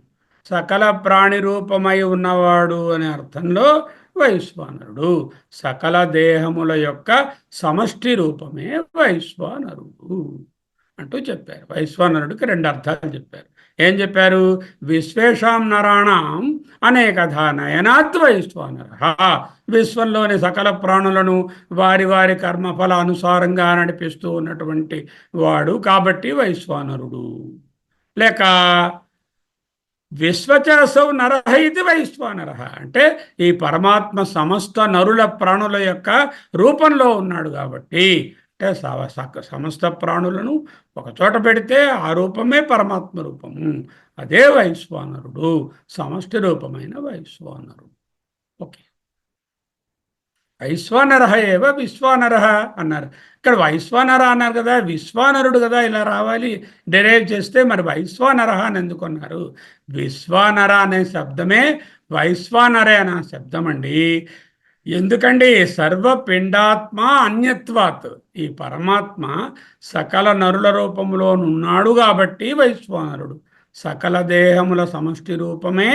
సకల ప్రాణి రూపమై ఉన్నవాడు అనే అర్థంలో వైశ్వానరుడు, సకల దేహముల యొక్క సమష్టి రూపమే వైశ్వానరుడు అంటూ చెప్పారు. వైశ్వానరుడికి రెండు అర్థాలు చెప్పారు. ఏం చెప్పారు? విశ్వేషాం నరాణం అనేకథా నయనాత్ వైశ్వానర, విశ్వంలోని సకల ప్రాణులను వారి వారి కర్మఫల అనుసారంగా నడిపిస్తూ ఉన్నటువంటి వాడు కాబట్టి వైశ్వానరుడు. లేక విశ్వచరసౌ నరహ ఇది వైశ్వానర అంటే ఈ పరమాత్మ సమస్త నరుల ప్రాణుల యొక్క రూపంలో ఉన్నాడు కాబట్టి, అంటే సమస్త ప్రాణులను ఒక చోట పెడితే ఆ రూపమే పరమాత్మ రూపము, అదే వైశ్వానరుడు, సమష్టి రూపమైన వైశ్వానరుడు. ఓకే, వైశ్వానర ఏవ విశ్వానర అన్నారు. ఇక్కడ వైశ్వానర అన్నారు కదా, విశ్వానరుడు కదా ఇలా రావాలి డెరైవ్ చేస్తే, మరి వైశ్వానర అని ఎందుకున్నారు? విశ్వానర అనే శబ్దమే వైశ్వానరే అనే శబ్దం అండి. ఎందుకండి? సర్వపిండాత్మ అన్యత్వాత్, ఈ పరమాత్మ సకల నరుల రూపంలో ఉన్నాడు కాబట్టి వైశ్వానరుడు, సకల దేహముల సమష్టి రూపమే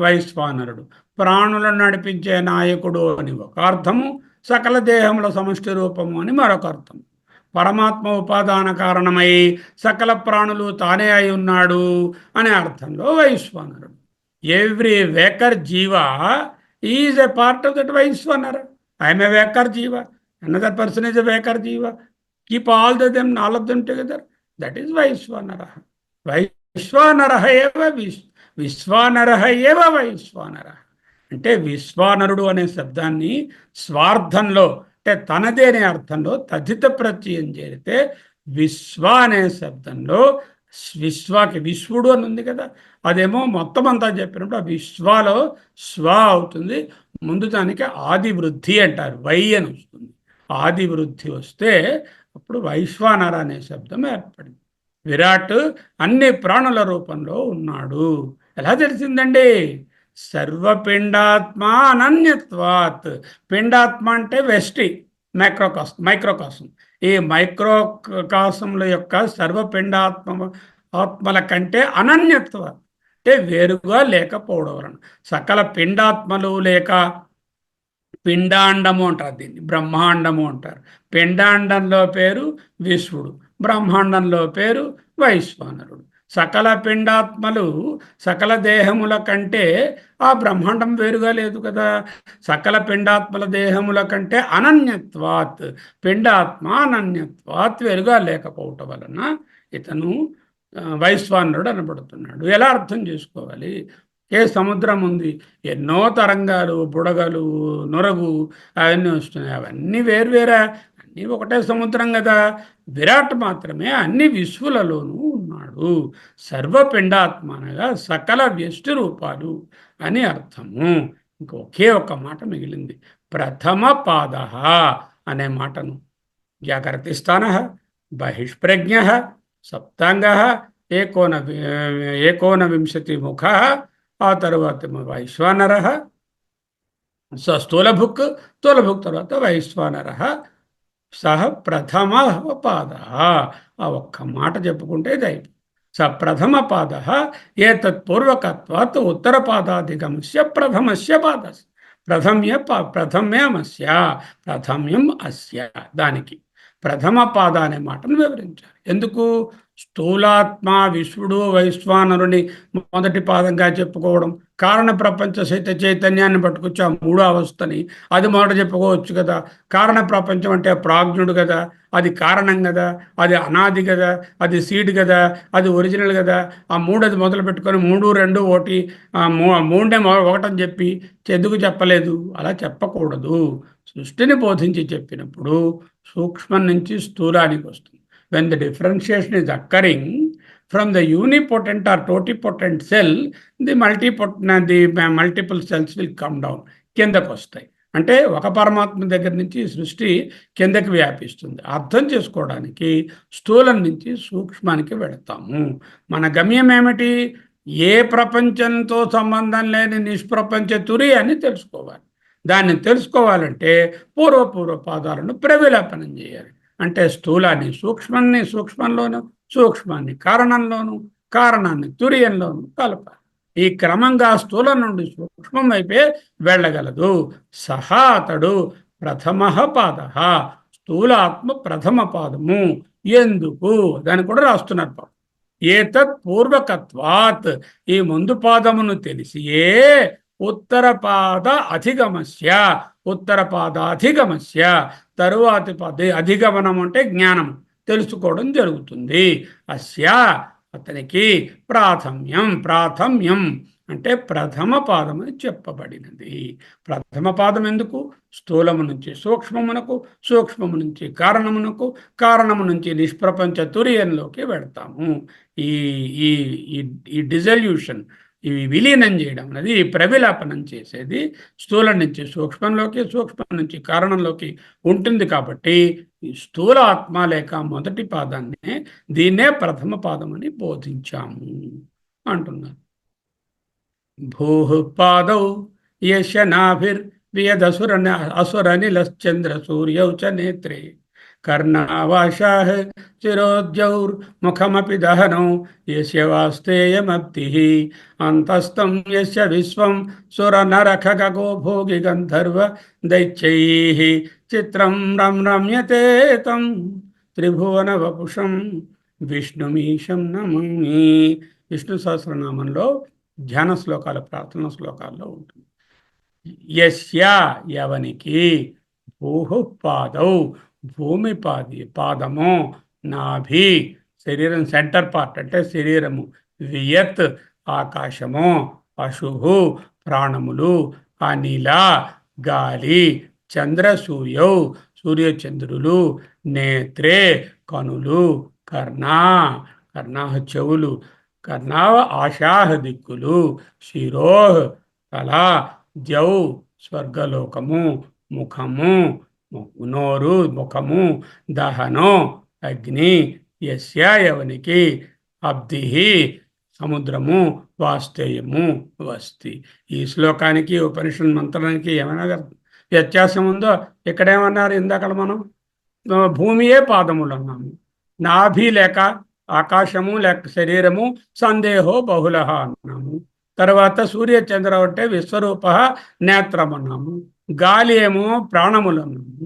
వైశ్వానరుడు. ప్రాణులను నడిపించే నాయకుడు అని ఒక అర్థము, సకల దేహముల సమష్టి రూపము అని మరొక అర్థం. పరమాత్మ ఉపాదాన కారణమై సకల ప్రాణులు తానే అయి ఉన్నాడు అనే అర్థంలో వైశ్వానరుడు. ఎవ్రీ వేకర్ జీవ is a part of that వైశ్వానర. ఐఎమ్ ఏ వేకర్ జీవ, another person is a waker జీవ, keep all all of them together, that is వైశ్వానర. వైశ్వానర ఏవ విశ్వానర ఏవ వైశ్వానర అంటే విశ్వానరుడు అనే శబ్దాన్ని స్వార్థంలో అంటే తనదే అనే అర్థంలో తథిత ప్రత్యయం చేరితే విశ్వ అనే శబ్దంలో విశ్వాకి విశ్వడు అని ఉంది కదా, అదేమో మొత్తం అంతా చెప్పినప్పుడు ఆ విశ్వాలో స్వ అవుతుంది. ముందు దానికి ఆది వృద్ధి అంటారు, వై అని వస్తుంది. ఆది వృద్ధి వస్తే అప్పుడు వైశ్వానర అనే శబ్దం ఏర్పడింది. విరాట్ అన్ని ప్రాణుల రూపంలో ఉన్నాడు. ఎలా తెలిసిందండి? సర్వపిండాత్మ అనన్యత్వాత్. పిండాత్మ అంటే వెస్టి, మైక్రోకాసం. ఈ మైక్రోకాసంల యొక్క ఆత్మల కంటే అనన్యత్వ అంటే వేరుగా లేకపోవడం వలన, సకల పిండాత్మలు లేక పిండాండము అంటారు, దీన్ని బ్రహ్మాండము అంటారు. పిండాండంలో పేరు విశ్వడు, బ్రహ్మాండంలో పేరు వైశ్వానరుడు. సకల పిండాత్మలు సకల దేహముల కంటే ఆ బ్రహ్మాండం వేరుగా లేదు కదా. సకల పిండాత్మల దేహముల కంటే అనన్యత్వాత్, పిండాత్మ అనన్యత్వాత్ వేరుగా లేకపోవటం వలన ఇతను వైశ్వానరుడు అనబడుతున్నాడు. ఎలా అర్థం చేసుకోవాలి? ఏ సముద్రం ఉంది, ఎన్నో తరంగాలు, బుడగలు, నొరగు అవన్నీ వస్తున్నాయి, అవన్నీ వేరువేరా, అన్నీ ఒకటే సముద్రం కదా. విరాట్ మాత్రమే అన్ని విశ్వులలోనూ ఉన్నాడు. సర్వపిండాత్మ అనగా సకల వ్యష్టి రూపాలు అని అర్థము. ఒకే ఒక మాట మిగిలింది, ప్రథమ పాద అనే మాటను. జాగ్రత్త స్థాన, బహిష్ప్రజ్ఞ, సప్తాంగ, ఏకోన వింశతి ముఖ, ఆ తరువాత వైశ్వానర, సో స్థూలభుక్, స్థూలభుక్ తర్వాత వైశ్వానర సహ ప్రథమ పాద. ఆ ఒక్క మాట చెప్పుకుంటే ఇది అయిపోయింది. స ప్రథమ పాద ఏతత్ పూర్వకత్వాత్ ఉత్తరపాదాధిగమస్య ప్రథమస్య పాదస్య. ప్రథమ్యమస్య, ప్రథమ్యం అస్య. దానికి ప్రథమ పాద అనే మాటను వివరించారు. ఎందుకు? స్థూలాత్మ విశ్వడు వైశ్వానరుని మొదటి పాదంగా చెప్పుకోవడం, కారణ ప్రపంచ సహిత చైతన్యాన్ని పట్టుకొచ్చి ఆ మూడో అవస్థని అది మొదట చెప్పుకోవచ్చు కదా. కారణ ప్రపంచం అంటే ప్రాజ్ఞుడు కదా, అది కారణం కదా, అది అనాది కదా, అది సీడ్ కదా, అది ఒరిజినల్ కదా. ఆ మూడోది మొదలు పెట్టుకొని 3, 2, 1 మూడే ఒకటని చెప్పి ఎందుకు చెప్పలేదు? అలా చెప్పకూడదు. సృష్టిని బోధించి చెప్పినప్పుడు సూక్ష్మం నుంచి స్థూలానికి వస్తుంది. When the differentiation is occurring from the unipotent or totipotent cell, the multiple cells will come down, కిందకు వస్తాయి. అంటే ఒక పరమాత్మ దగ్గర నుంచి సృష్టి కిందకి వ్యాపిస్తుంది. అర్థం చేసుకోవడానికి స్థూలం నుంచి సూక్ష్మానికి వెళతాము. మన గమ్యం ఏమిటి? ఏ ప్రపంచంతో సంబంధం లేని నిష్ప్రపంచ తురి అని తెలుసుకోవాలి. దాన్ని తెలుసుకోవాలంటే పూర్వ పాదాలను ప్రవిలాపనం చేయాలి. అంటే స్థూలాన్ని సూక్ష్మంలోను, సూక్ష్మాన్ని కారణంలోను, కారణాన్ని తురియంలోను కలపాలి. ఈ క్రమంగా స్థూలం నుండి సూక్ష్మం వైపే వెళ్ళగలదు. సహా అతడు ప్రథమ పాద, స్థూలాత్మ ప్రథమ పాదము. ఎందుకు? దాన్ని కూడా రాస్తున్నారు. ఏతత్ పూర్వకత్వాత్, ఈ ముందు పాదమును తెలిసియే ఉత్తరపాద అధిగమస్య, ఉత్తరపాదాధిగమస్య, తరువాతి అధిగమనం అంటే జ్ఞానం, తెలుసుకోవడం జరుగుతుంది. అస్య, అతనికి ప్రాథమ్యం అంటే ప్రథమ పాదం అని చెప్పబడినది. ప్రథమ పాదం ఎందుకు? స్థూలము నుంచి సూక్ష్మమునకు, సూక్ష్మము నుంచి కారణమునకు, కారణము నుంచి నిష్ప్రపంచ తురియంలోకి వెడతాము. ఈ ఈ ఈ డిజల్యూషన్, ఇవి విలీనం చేయడం అనేది, ప్రవిలాపనం చేసేది స్థూలం నుంచి సూక్ష్మంలోకి, సూక్ష్మం నుంచి కారణంలోకి ఉంటుంది. కాబట్టి ఈ స్థూల ఆత్మ లేక మొదటి పాదాన్ని, దీన్నే ప్రథమ పాదం అని బోధించాము అంటున్నారు. భూః పాదౌ యస్య అసురనిలశ్చంద్ర సూర్యౌ చ నేత్రే కర్ణావాశాః శిరోద్యౌర్ముఖమపి దహనౌ యస్య వాస్తేయమబ్ధిః అంతస్థం యస్య విశ్వం సురనరఖగో భోగి గంధర్వ దైత్యైః చిత్రం రమ్యతే తం త్రిభువన వపుషం విష్ణుమీశం నమామి. విష్ణు సహస్రనామంలో ధ్యాన శ్లోకాల, ప్రార్థన శ్లోకాల్లో ఉంటుంది. యస్య, ఎవనికి, భూః పాదౌ, భూమి పాదము, నాభి శరీరం సెంటర్ పార్ట్ అంటే శరీరము, వియత్ ఆకాశము, పశువు ప్రాణములు, అనిల గాలి, చంద్రసూర్యౌ సూర్యచంద్రులు, నేత్రే కనులు, కర్ణా చెవులు, కర్ణావ ఆశాహ దిక్కులు, శిరోః తల, ద్యౌ స్వర్గలోకము, ముఖము నోరు ముఖము, దహనో అగ్ని, యస్య ఎవనికి, అబ్ధిః సముద్రము, వాస్తేయము వస్తి. ఈ శ్లోకానికి ఉపనిషత్ మంత్రానికి ఏమైనా వ్యత్యాసం ఉందో? ఇక్కడేమన్నారు? ఇందాక మనం భూమియే పాదములు అన్నాము, నాభి లేక ఆకాశము లేక శరీరము, సందేహో బహుళ అన్నాము. తర్వాత సూర్యచంద్ర అంటే విశ్వరూప నేత్రం అన్నాము. గాలి ఏమో ప్రాణములు అన్నాము.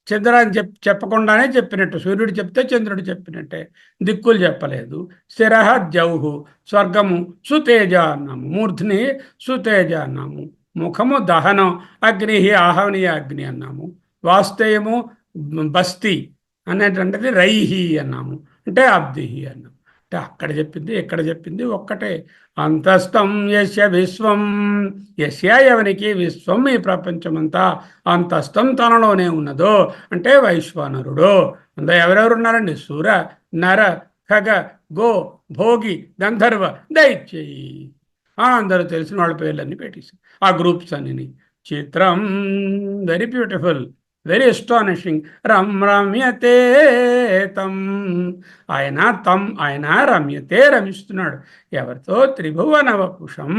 చంద్రాన్ని చెప్పకుండానే చెప్పినట్టు, సూర్యుడు చెప్తే చంద్రుడు చెప్పినట్టే, దిక్కులు చెప్పలేదు. శిరః ద్యౌహు స్వర్గము, సుతేజ అన్నాము. మూర్ధ్ని సుతేజ అన్నాము. ముఖము దహనం, అగ్ని ఆహవనీయ అగ్ని అన్నాము. వాస్తేయము బస్తి అనేటువంటిది రైహి అన్నాము, అంటే అబ్ధిహి అన్నాము. అంటే అక్కడ చెప్పింది ఇక్కడ చెప్పింది ఒక్కటే. అంతస్థం యస్య విశ్వం, యస్య ఎవనికి, విశ్వం ఈ ప్రపంచమంతా అంతస్థం తనలోనే ఉన్నదో అంటే వైశ్వానరుడు. అందులో ఎవరెవరు ఉన్నారండి? సుర, నర, ఖగ, గో, భోగి, గంధర్వ, దైత్యై. అందరూ తెలిసిన వాళ్ళ పేర్లన్నీ పెట్టేసి ఆ గ్రూప్స్ అన్ని. చిత్రం, వెరీ బ్యూటిఫుల్, వెరీ అస్టానిషింగ్. రమ్యతే తం, ఆయన రమ్యతే రమిస్తున్నాడు. ఎవరితో? త్రిభువన వపుషం,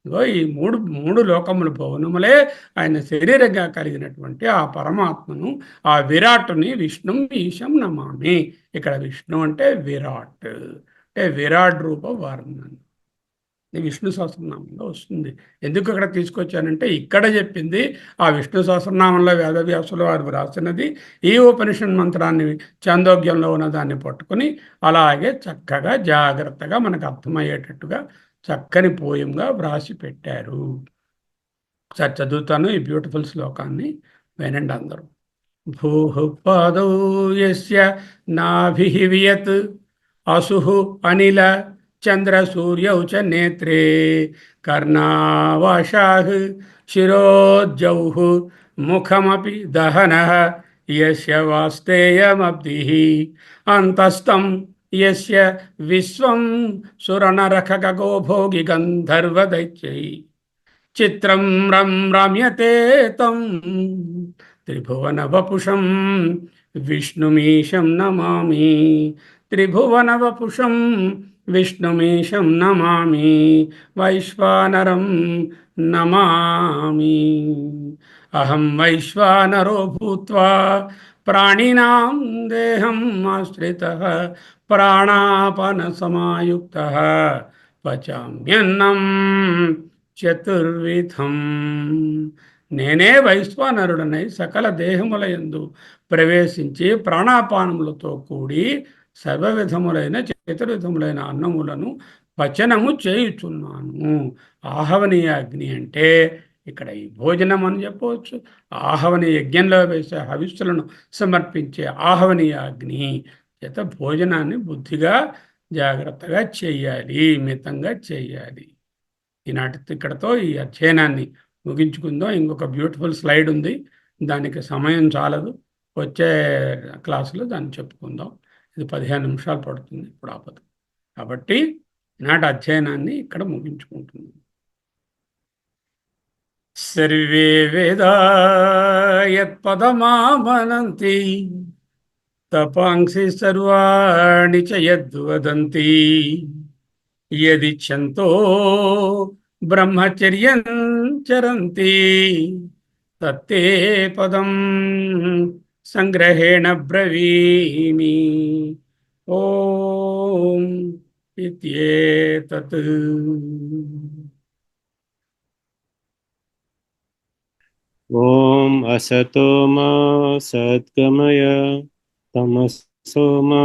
ఇగో ఈ మూడు మూడు లోకములు భువనములే ఆయన శరీరంగా కలిగినటువంటి ఆ పరమాత్మను, ఆ విరాట్టుని విష్ణుం ఈశం నమామి. ఇక్కడ విష్ణు అంటే విరాట్, అంటే విరాట్ రూప వర్ణన. ఇది విష్ణు సహస్రనామంలో వస్తుంది. ఎందుకు ఇక్కడ తీసుకొచ్చానంటే ఇక్కడ చెప్పింది ఆ విష్ణు సహస్రనామంలో వేదవ్యాసులు వారు వ్రాసినది, ఈ ఉపనిషత్ మంత్రాన్ని చాందోగ్యంలో ఉన్న దాన్ని పట్టుకుని అలాగే చక్కగా జాగ్రత్తగా మనకు అర్థమయ్యేటట్టుగా చక్కని పోయంగా వ్రాసి పెట్టారు. ఒకసారి చదువుతాను ఈ బ్యూటిఫుల్ శ్లోకాన్ని, వినండి అందరూ. భూః పాదౌ యస్య నాభిః వియత్ అసుః అనిల చంద్రసూర్యౌ చ నేత్రే కర్ణావాశాః శిరోజ్జౌః ముఖమపి దహనః యస్య వాస్తేయమబ్ధిః అంతస్థం యస్య విశ్వం సురనరఖగో భోగి గంధర్వదైత్యై చిత్రం రమ్యతే తం త్రిభువన వపుషం విష్ణుమీశం నమామి. త్రిభువన వపుషం విష్ణుమీశం నమామి. వైశ్వానరం నమామి. అహం వైశ్వానరో భూత్వా ప్రాణినాం దేహం ఆశ్రితః ప్రాణాపన సమాయుక్తః పచామ్యన్నం చతుర్విధం. నేనే వైశ్వానరుడనై సకల దేహములయందు ప్రవేశించి ప్రాణాపానములతో కూడి సర్వవిధములైన చతుర్విధములైన అన్నములను పచనము చేయుచున్నాను. ఆహవనీయ అగ్ని అంటే ఇక్కడ ఈ భోజనం అని చెప్పవచ్చు. ఆహవనీయ యజ్ఞంలో వేసే హవిస్సులను సమర్పించే ఆహవనీయ అగ్ని చేత భోజనాన్ని బుద్ధిగా జాగ్రత్తగా చేయాలి, మితంగా చేయాలి. ఈనాటి ఇక్కడతో ఈ అధ్యయనాన్ని ముగించుకుందాం. ఇంకొక బ్యూటిఫుల్ స్లైడ్ ఉంది, దానికి సమయం చాలదు. వచ్చే క్లాసులో దాన్ని చెప్పుకుందాం. ఇది 15 నిమిషాలు పడుతుంది, ఇప్పుడు ఆపదు. కాబట్టి ఈనాటి అధ్యయనాన్ని ఇక్కడ ముగించుకుంటున్నాం. సర్వే వేదా యత్పదమామనంతి తపాంసి సర్వాణి చ యద్వదంతి యదిచ్ఛంతో బ్రహ్మచర్యం చరంతి తత్తే పదం సంగ్రహేణ బ్రవీమి. ఓం ఇత్యేతత్. ఓం అసతో మా సద్గమయ తమసో మా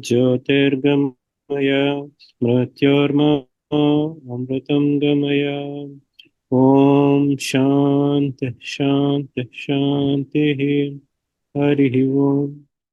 జ్యోతిర్గమయ మృత్యోర్మా అమృతం గమయ. ఓం శాంతి శాంతి శాంతి. హరి ఓం.